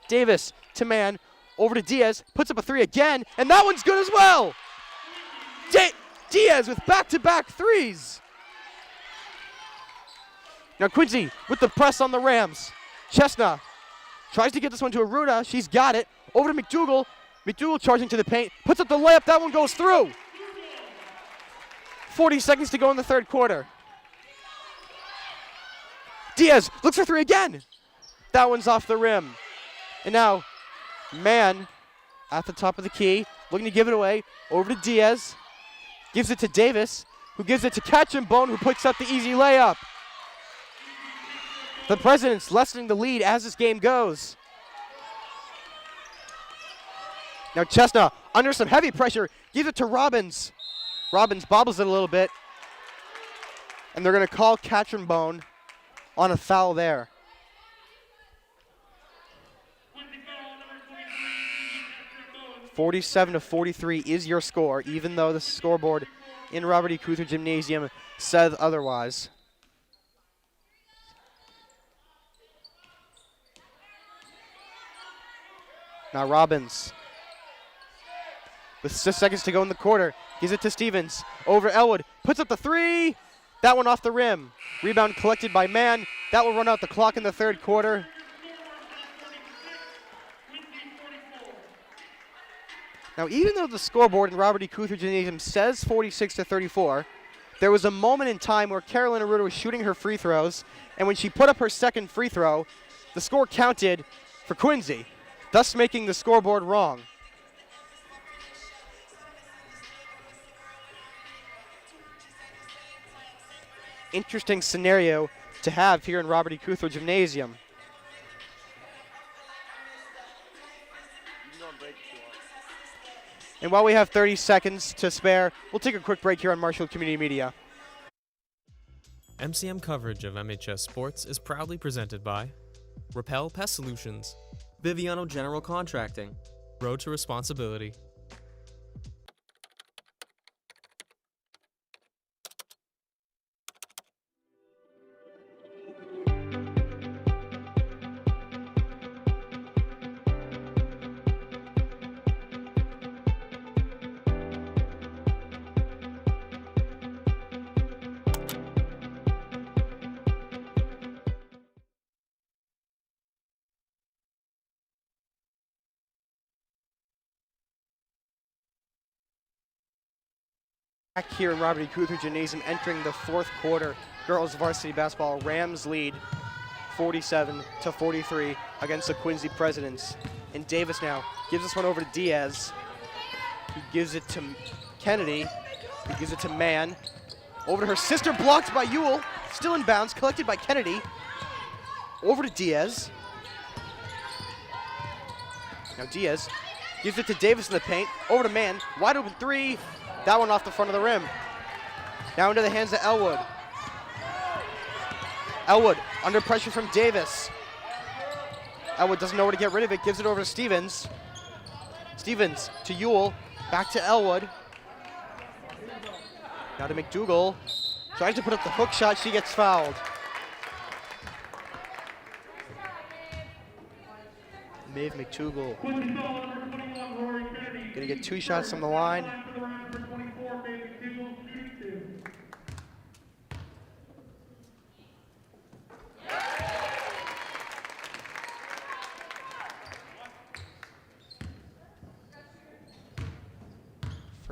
Davis to Mann. Over to Diaz. Puts up a three again, and that one's good as well. Diaz with back-to-back threes. Now Quincy with the press on the Rams. Chestnut tries to get this one to Aruda. She's got it. Over to McDougal. McDougal charging to the paint. Puts up the layup. That one goes through. 40 seconds to go in the third quarter. Diaz looks for three again. That one's off the rim. And now, Mann at the top of the key, looking to give it away. Over to Diaz. Gives it to Davis, who gives it to Catch and Bone, who puts up the easy layup. The Presidents lessening the lead as this game goes. Now Chestnut, under some heavy pressure, gives it to Robbins. Robbins bobbles it a little bit. And they're going to call Catch and Bone on a foul there. (47-43) is your score, even though the scoreboard in Robert E. Cuther Gymnasium said otherwise. Now Robbins, with 6 seconds to go in the quarter, gives it to Stevens. Over Elwood, puts up the three. That one off the rim. Rebound collected by Mann. That will run out the clock in the third quarter. Now, even though the scoreboard in Robert E. Cuther Gymnasium says 46-34, there was a moment in time where Carolyn Aruda was shooting her free throws, and when she put up her second free throw, the score counted for Quincy, thus making the scoreboard wrong. Interesting scenario to have here in Robert E. Cuther Gymnasium. And while we have 30 seconds to spare, we'll take a quick break here on Marshfield Community Media. MCM coverage of MHS sports is proudly presented by Repel Pest Solutions, Biviano General Contracting, Road to Responsibility. Back here in Robert E. Cuther Gymnasium, entering the fourth quarter, girls varsity basketball. Rams lead 47-43 against the Quincy Presidents. And Davis now gives this one over to Diaz. He gives it to Kennedy. He gives it to Mann. Over to her sister, blocked by Ewell. Still in bounds, collected by Kennedy. Over to Diaz. Now Diaz gives it to Davis in the paint. Over to Mann. Wide open three. That one off the front of the rim. Now into the hands of Elwood. Elwood under pressure from Davis. Elwood doesn't know where to get rid of it. Gives it over to Stevens. Stevens to Ewell. Back to Elwood. Now to McDougal. Tries to put up the hook shot. She gets fouled. Maeve McDougal. Gonna get 2 shots from the line.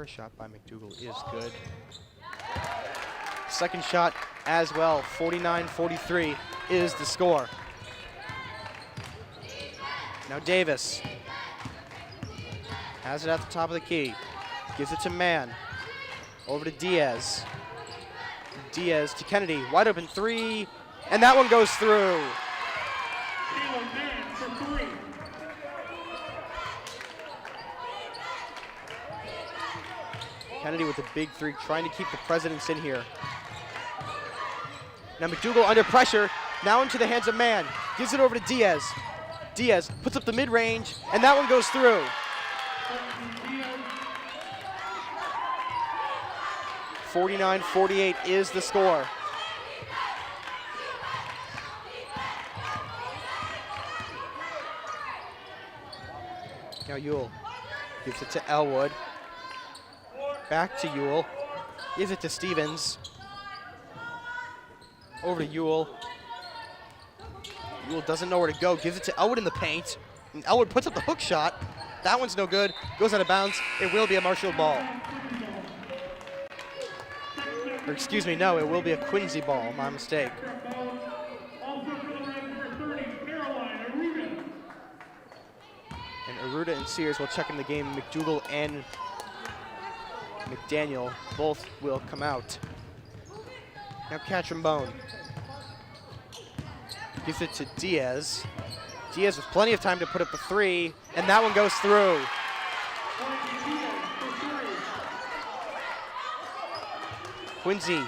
First shot by McDougal is good. Second shot as well. 49-43 is the score. Now Davis has it at the top of the key. Gives it to Mann. Over to Diaz. Diaz to Kennedy. Wide open three. And that one goes through. Kennedy with a big three, trying to keep the Presidents in here. Now McDougal under pressure. Now into the hands of Mann. Gives it over to Diaz. Diaz puts up the mid-range, and that one goes through. (49-48) is the score. Now Ewell gives it to Elwood. Back to Ewell. Gives it to Stevens. Over to Ewell. Ewell doesn't know where to go. Gives it to Elwood in the paint. And Elwood puts up the hook shot. That one's no good. Goes out of bounds. It will be a Marshfield ball. Or excuse me, no, it will be a Quincy ball. My mistake. And Aruda and Sears will check in the game. McDougal and McDaniel both will come out. Now Catron-Bone gives it to Diaz. Diaz with plenty of time to put up the three, and that one goes through. Quincy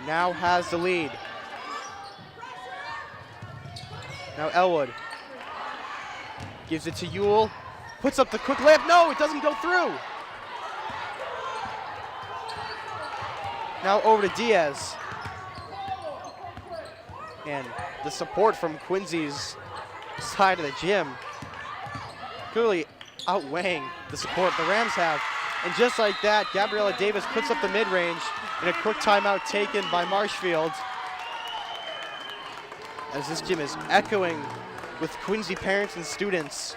now has the lead. Now Elwood gives it to Ewell, puts up the quick layup. No, it doesn't go through. Now over to Diaz. And the support from Quincy's side of the gym clearly outweighing the support the Rams have. And just like that, Gabriella Davis puts up the mid-range in a quick timeout taken by Marshfield. As this gym is echoing with Quincy parents and students.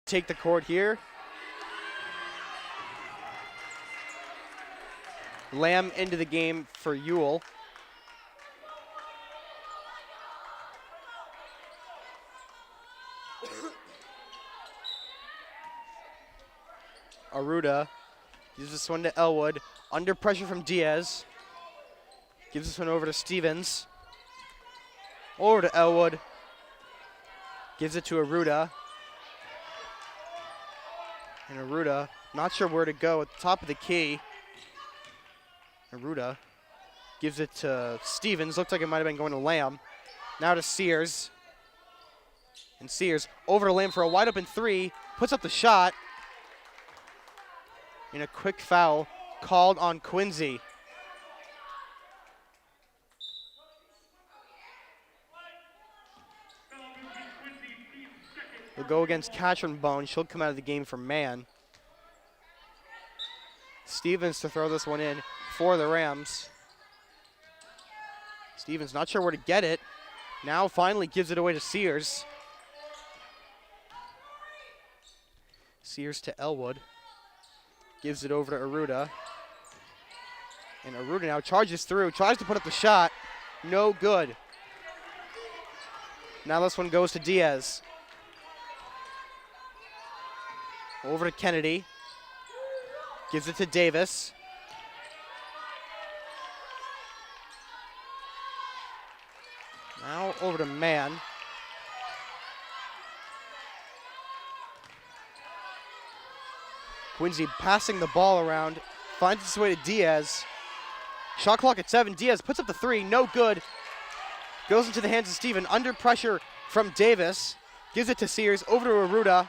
Take the court here. Lamb into the game for Ewell. Aruda gives this one to Elwood. Under pressure from Diaz. Gives this one over to Stevens. Over to Elwood. Gives it to Aruda. And Aruda, not sure where to go at the top of the key. Aruda gives it to Stevens. Looks like it might have been going to Lamb. Now to Sears. And Sears over to Lamb for a wide open three. Puts up the shot. And a quick foul called on Quincy. We'll go against Catron-Bone. She'll come out of the game for Mann. Stevens to throw this one in for the Rams. Stevens not sure where to get it. Now finally gives it away to Sears. Sears to Elwood. Gives it over to Aruda. And Aruda now charges through. Tries to put up the shot. No good. Now this one goes to Diaz. Over to Kennedy. Gives it to Davis. Now over to Mann. Quincy passing the ball around. Finds its way to Diaz. Shot clock at 7. Diaz puts up the 3. No good. Goes into the hands of Steven. Under pressure from Davis. Gives it to Sears. Over to Arruda.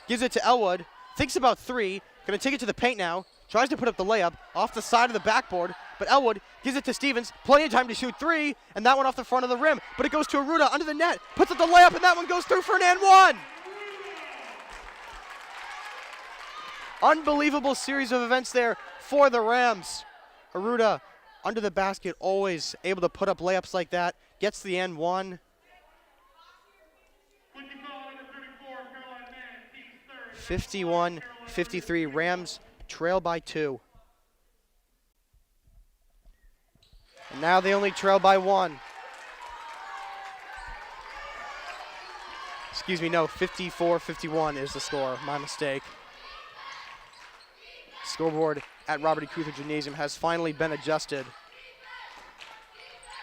Gives it to Elwood. Thinks about 3. Going to take it to the paint now. Tries to put up the layup off the side of the backboard. But Elwood gives it to Stevens. Plenty of time to shoot 3. And that one off the front of the rim. But it goes to Arruda under the net. Puts up the layup. And that one goes through for an and 1. Unbelievable series of events there for the Rams. Arruda under the basket. Always able to put up layups like that. Gets the and 1. 51-53, Rams trail by 2. And now they only trail by 1. Excuse me, no, 54-51 is the score, my mistake. Scoreboard at Robert E. Cuther Gymnasium has finally been adjusted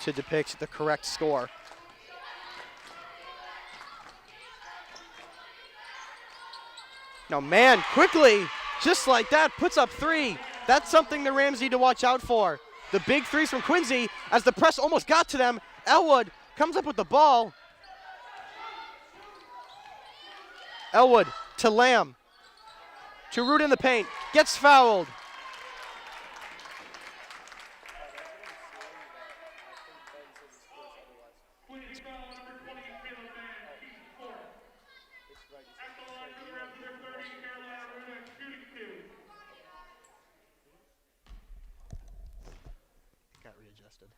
to depict the correct score. Now, Mann quickly, just like that, puts up 3. That's something the Rams need to watch out for. The big 3s from Quincy as the press almost got to them. Elwood comes up with the ball. Elwood to Lamb. To Root in the paint. Gets fouled. Got readjusted.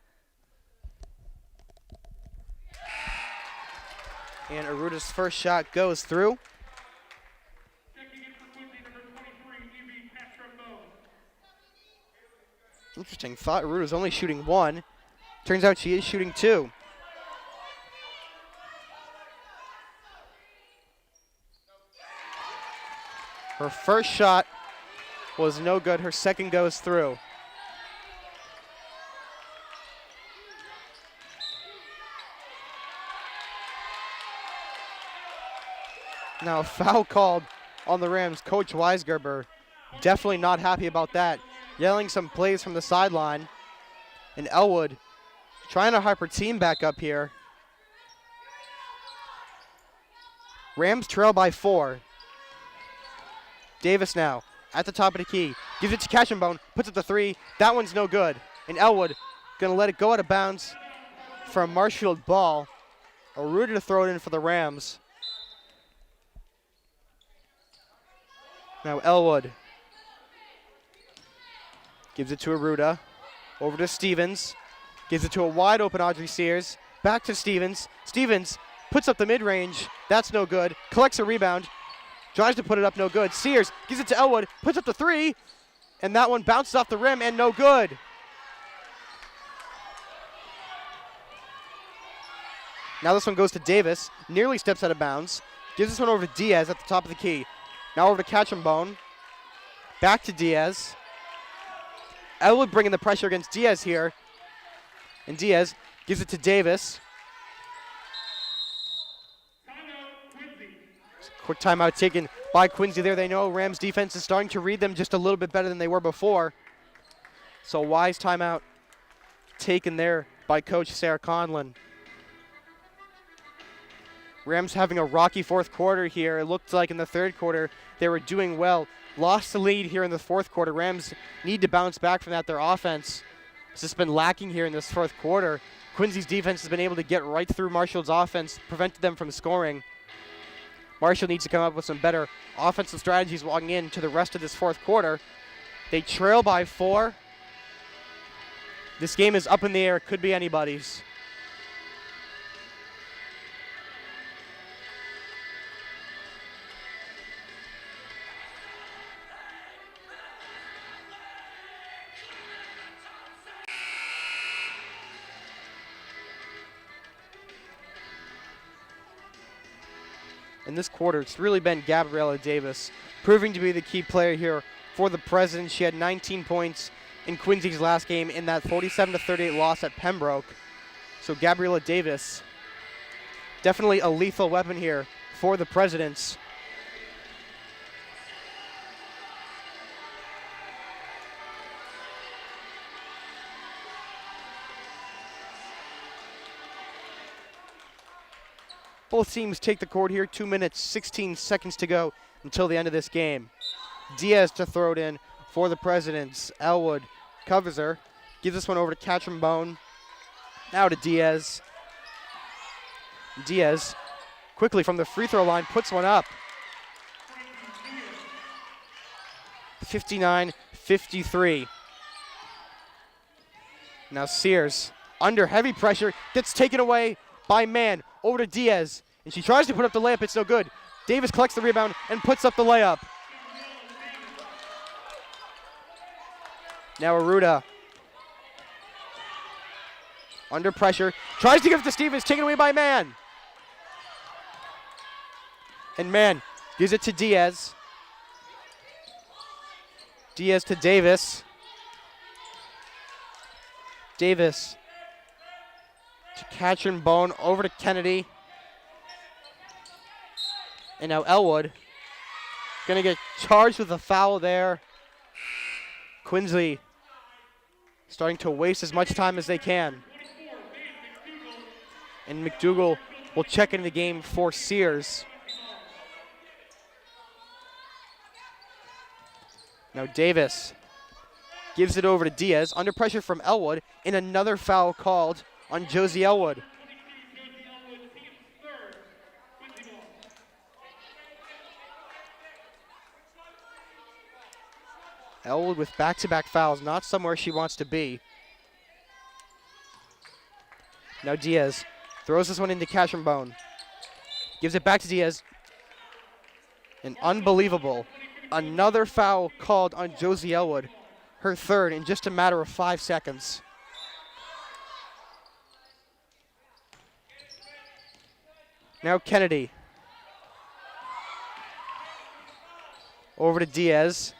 And Arruda's first shot goes through. Interesting. Thought Arruda's only shooting 1. Turns out she is shooting 2. Her first shot was no good. Her second goes through. Now a foul called on the Rams. Coach Weisgerber definitely not happy about that. Yelling some plays from the sideline. And Elwood trying to hype her team back up here. Rams trail by 4. Davis now at the top of the key. Gives it to Cashenbone. Puts up the 3. That one's no good. And Elwood going to let it go out of bounds for a Marshfield ball. Arruda to throw it in for the Rams. Now Elwood gives it to Arruda. Over to Stevens. Gives it to a wide open Audrey Sears. Back to Stevens. Stevens puts up the mid-range. That's no good. Collects a rebound. Tries to put it up, no good. Sears gives it to Elwood. Puts up the 3. And that one bounces off the rim and no good. Now this one goes to Davis. Nearly steps out of bounds. Gives this one over to Diaz at the top of the key. Now over to Catchenbone. Back to Diaz. Elwood bringing the pressure against Diaz here. And Diaz gives it to Davis. Quick timeout taken by Quincy there. They know Rams defense is starting to read them just a little bit better than they were before. So wise timeout taken there by Coach Sarah Conlon. Rams having a rocky fourth quarter here. It looked like in the third quarter they were doing well. Lost the lead here in the fourth quarter. Rams need to bounce back from that. Their offense has just been lacking here in this fourth quarter. Quincy's defense has been able to get right through Marshall's offense, prevented them from scoring. Marshall needs to come up with some better offensive strategies walking into the rest of this fourth quarter. They trail by 4. This game is up in the air. It could be anybody's. in this quarter, it's really been Gabriella Davis, proving to be the key player here for the Presidents. She had 19 points in Quincy's last game in that 47-38 loss at Pembroke. So Gabriella Davis, definitely a lethal weapon here for the Presidents. Both teams take the court here. 2 minutes, 16 seconds to go until the end of this game. Diaz to throw it in for the Presidents. Elwood covers her, gives this one over to Katrin Bone. Now to Diaz. Diaz quickly from the free throw line puts one up. 59-53. Now Sears under heavy pressure, gets taken away by Mann. Over to Diaz, and she tries to put up the layup. It's no good. Davis collects the rebound and puts up the layup. Now Aruda under pressure, tries to give it to Stevens, taken away by Mann. And Mann gives it to Diaz. Diaz to Davis. Davis to Katrin Bone, over to Kennedy. And now Elwood gonna get charged with a foul there. Quincy starting to waste as much time as they can. And McDougal will check into the game for Sears. Now Davis gives it over to Diaz, under pressure from Elwood, and another foul called on Josie Elwood. Elwood with back-to-back fouls, not somewhere she wants to be. Now Diaz throws this one into Katrin Bone. Gives it back to Diaz. And unbelievable. Another foul called on Josie Elwood. Her third in just a matter of 5 seconds. Now Kennedy. Over to Diaz.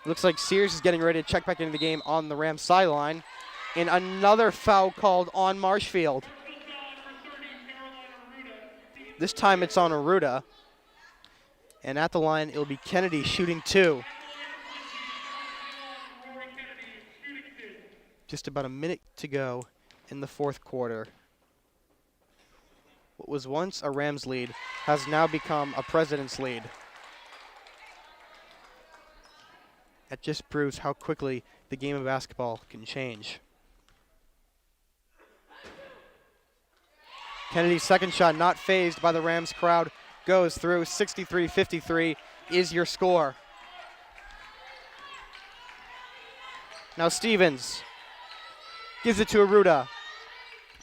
Looks like Sears is getting ready to check back into the game on the Rams sideline. And another foul called on Marshfield. This time it's on Aruda. And at the line, it'll be Kennedy shooting 2. Just about a minute to go in the fourth quarter. What was once a Rams lead has now become a President's lead. That just proves how quickly the game of basketball can change. Kennedy's second shot, not fazed by the Rams crowd, goes through. 63-53 is your score. Now Stevens gives it to Aruda.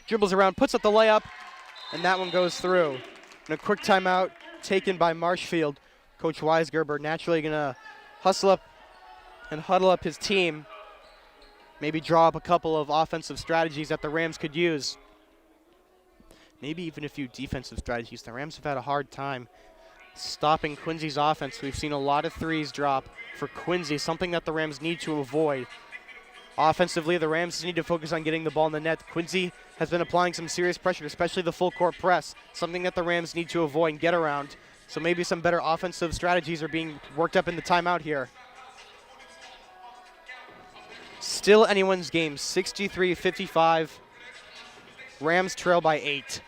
Dribbles around, puts up the layup, and that one goes through. And a quick timeout taken by Marshfield. Coach Weisgerber naturally going to hustle up and huddle up his team. Maybe draw up a couple of offensive strategies that the Rams could use. Maybe even a few defensive strategies. The Rams have had a hard time stopping Quincy's offense. We've seen a lot of threes drop for Quincy, something that the Rams need to avoid. Offensively, the Rams need to focus on getting the ball in the net. Quincy has been applying some serious pressure, especially the full court press, something that the Rams need to avoid and get around. So maybe some better offensive strategies are being worked up in the timeout here. Still anyone's game, 63-55. Rams trail by 8.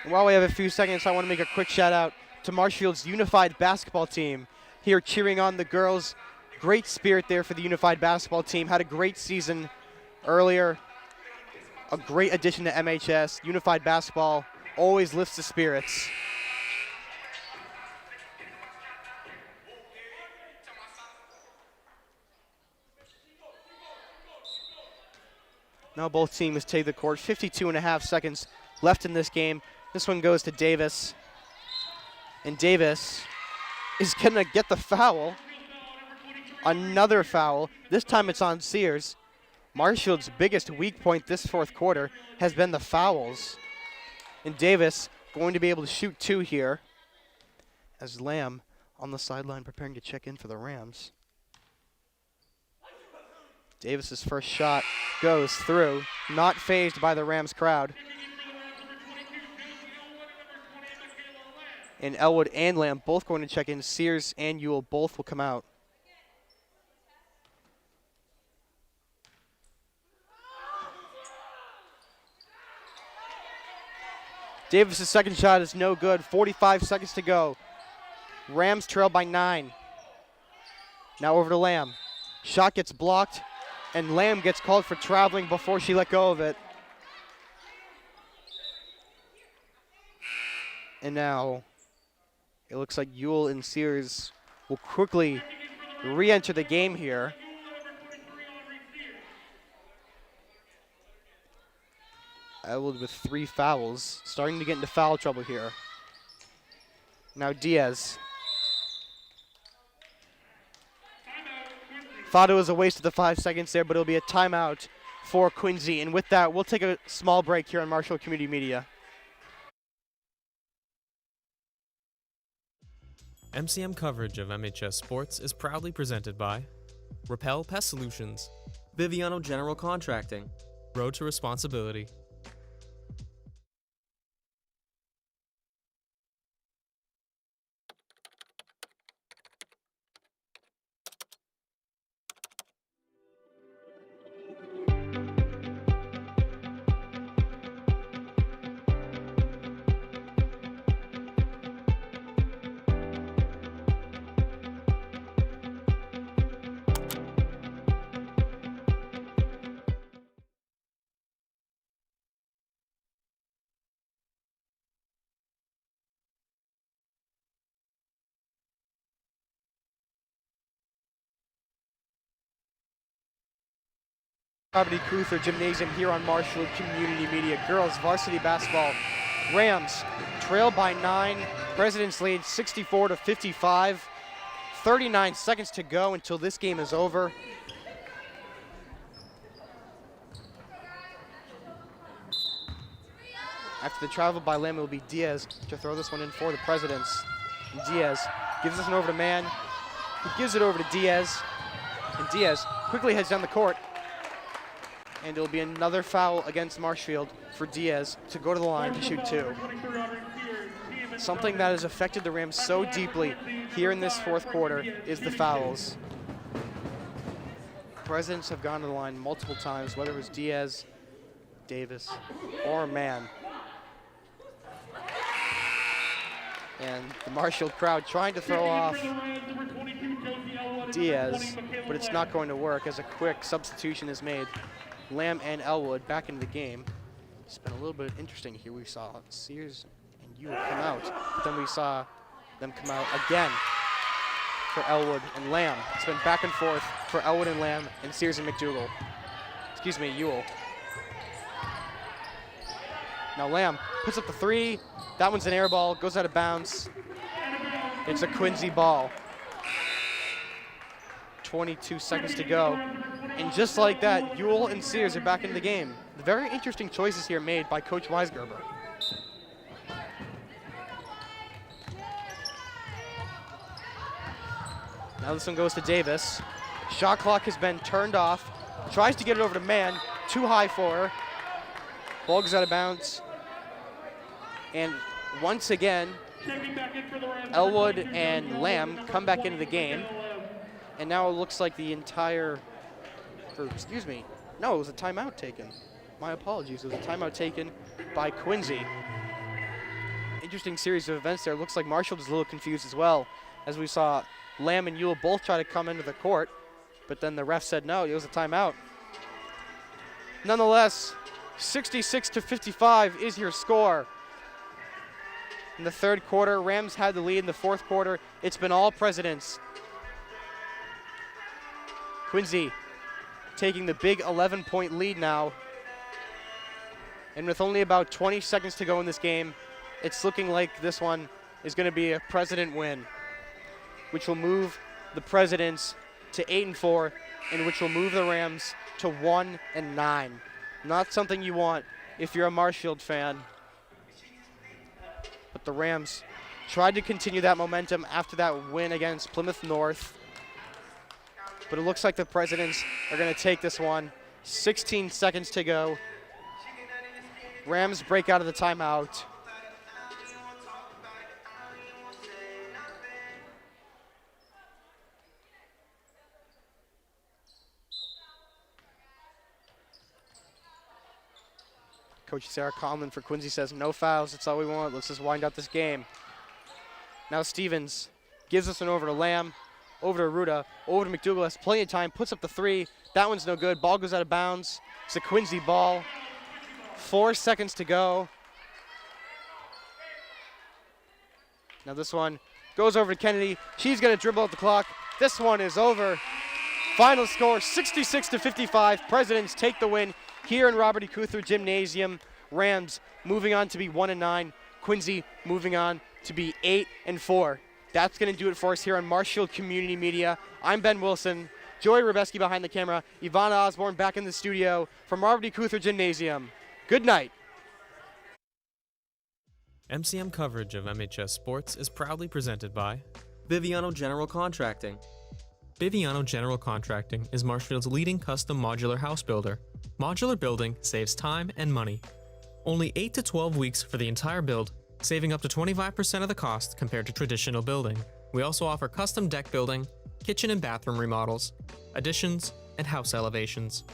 And while we have a few seconds, I want to make a quick shout out to Marshfield's Unified basketball team here cheering on the girls. Great spirit there for the Unified basketball team. Had a great season earlier. A great addition to MHS. Unified basketball always lifts the spirits. Now both teams take the court. 52.5 seconds left in this game. This one goes to Davis. And Davis is going to get the foul Another foul. This time it's on Sears. Marshfield's biggest weak point this fourth quarter has been the fouls. And Davis going to be able to shoot 2 here as Lamb on the sideline preparing to check in for the Rams. Davis's first shot goes through, not fazed by the Rams crowd. And Elwood and Lamb both going to check in. Sears and Ewell both will come out. Davis's second shot is no good. 45 seconds to go. Rams trail by 9. Now over to Lamb. Shot gets blocked, and Lamb gets called for traveling before she let go of it. And now it looks like Ewell and Sears will quickly re-enter the game here. Elwood with 3 fouls, starting to get into foul trouble here. Now Diaz. Thought it was a waste of the 5 seconds there, but it'll be a timeout for Quincy. And with that, we'll take a small break here on Marshall Community Media. MCM coverage of MHS sports is proudly presented by Repel Pest Solutions, Biviano General Contracting. Road to Responsibility. Robert E. Kuthler Gymnasium here on Marshall Community Media. Girls varsity basketball. Rams trail by 9. Presidents lead 64-55. 39 seconds to go until this game is over. After the travel by Lamb, it will be Diaz to throw this one in for the Presidents. And Diaz gives this one over to Mann, who gives it over to Diaz. And Diaz quickly heads down the court. And it'll be another foul against Marshfield for Diaz to go to the line to shoot 2. Something that has affected the Rams so deeply here in this fourth quarter is the fouls. Presidents have gone to the line multiple times, whether it was Diaz, Davis, or Mann. And the Marshfield crowd trying to throw off Diaz, but it's not going to work as a quick substitution is made. Lamb and Elwood back into the game. It's been a little bit interesting here. We saw Sears and Ewell come out, but then we saw them come out again for Elwood and Lamb. It's been back and forth for Elwood and Lamb and Sears and McDougal. Excuse me, Ewell. Now Lamb puts up the 3. That one's an air ball, goes out of bounds. It's a Quincy ball. 22 seconds to go. And just like that, Ewell and Sears are back in the game. Very interesting choices here made by Coach Weisgerber. Now this one goes to Davis. Shot clock has been turned off. Tries to get it over to Mann. Too high for her. Ball goes out of bounds. And once again, Elwood and Lamb come back into the game. And now it looks like the entire, or excuse me, no, it was a timeout taken. My apologies, it was a timeout taken by Quincy. Interesting series of events there. Looks like Marshall is a little confused as well, as we saw Lamb and Ewell both try to come into the court, but then the ref said no, it was a timeout. Nonetheless, 66-55 is your score. In the third quarter, Rams had the lead. In the fourth quarter, it's been all Presidents. Quincy taking the big 11-point lead now. And with only about 20 seconds to go in this game, it's looking like this one is going to be a President win, which will move the Presidents to 8-4, and which will move the Rams to 1-9. Not something you want if you're a Marshfield fan. But the Rams tried to continue that momentum after that win against Plymouth North. But it looks like the Presidents are going to take this one. 16 seconds to go. Rams break out of the timeout. Coach Sarah Conlon for Quincy says, no fouls, that's all we want. Let's just wind up this game. Now Stevens gives us an over to Lamb, over to Ruda, over to McDougal, has plenty of time, puts up the three. That one's no good. Ball goes out of bounds. It's a Quincy ball. 4 seconds to go. Now this one goes over to Kennedy. She's going to dribble out the clock. This one is over. Final score, 66-55. Presidents take the win here in Robert E. Kuthler Gymnasium. Rams moving on to be 1-9. Quincy moving on to be 8-4. That's going to do it for us here on Marshfield Community Media. I'm Ben Wilson. Joe Rubeski behind the camera. Ivana Osborne back in the studio from Robert E. Kuthler Gymnasium. Good night. MCM coverage of MHS sports is proudly presented by Biviano General Contracting. Biviano General Contracting is Marshfield's leading custom modular house builder. Modular building saves time and money. Only 8 to 12 weeks for the entire build, saving up to 25% of the cost compared to traditional building. We also offer custom deck building, kitchen and bathroom remodels, additions, and house elevations.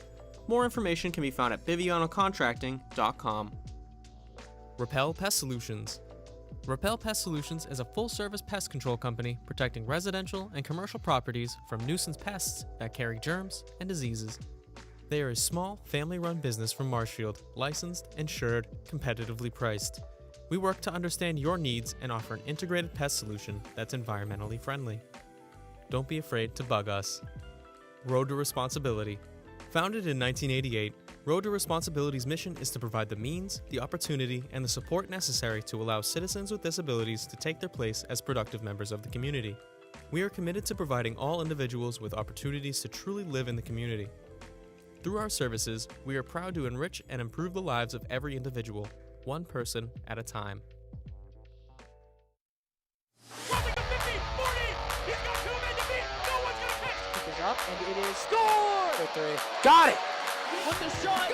More information can be found at bivianocontracting.com. Repel Pest Solutions. Repel Pest Solutions is a full-service pest control company protecting residential and commercial properties from nuisance pests that carry germs and diseases. They are a small, family-run business from Marshfield, licensed, insured, competitively priced. We work to understand your needs and offer an integrated pest solution that's environmentally friendly. Don't be afraid to bug us. Road to Responsibility. Founded in 1988, Road to Responsibility's mission is to provide the means, the opportunity, and the support necessary to allow citizens with disabilities to take their place as productive members of the community. We are committed to providing all individuals with opportunities to truly live in the community. Through our services, we are proud to enrich and improve the lives of every individual, one person at a time. Crossing the 50, 40, he's got 2 men to beat, no one's gonna catch. Kick is up, and it is score! For three. Got it! With the shot,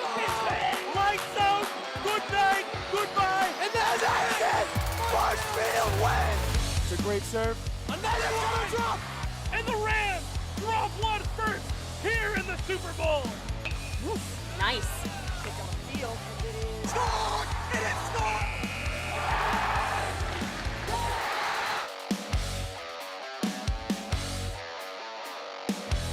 Lights out, good night, goodbye. and that's it! Marshfield wins! It's a great serve. Another one! Drop! And the Rams drop one first here in the Super Bowl. Nice.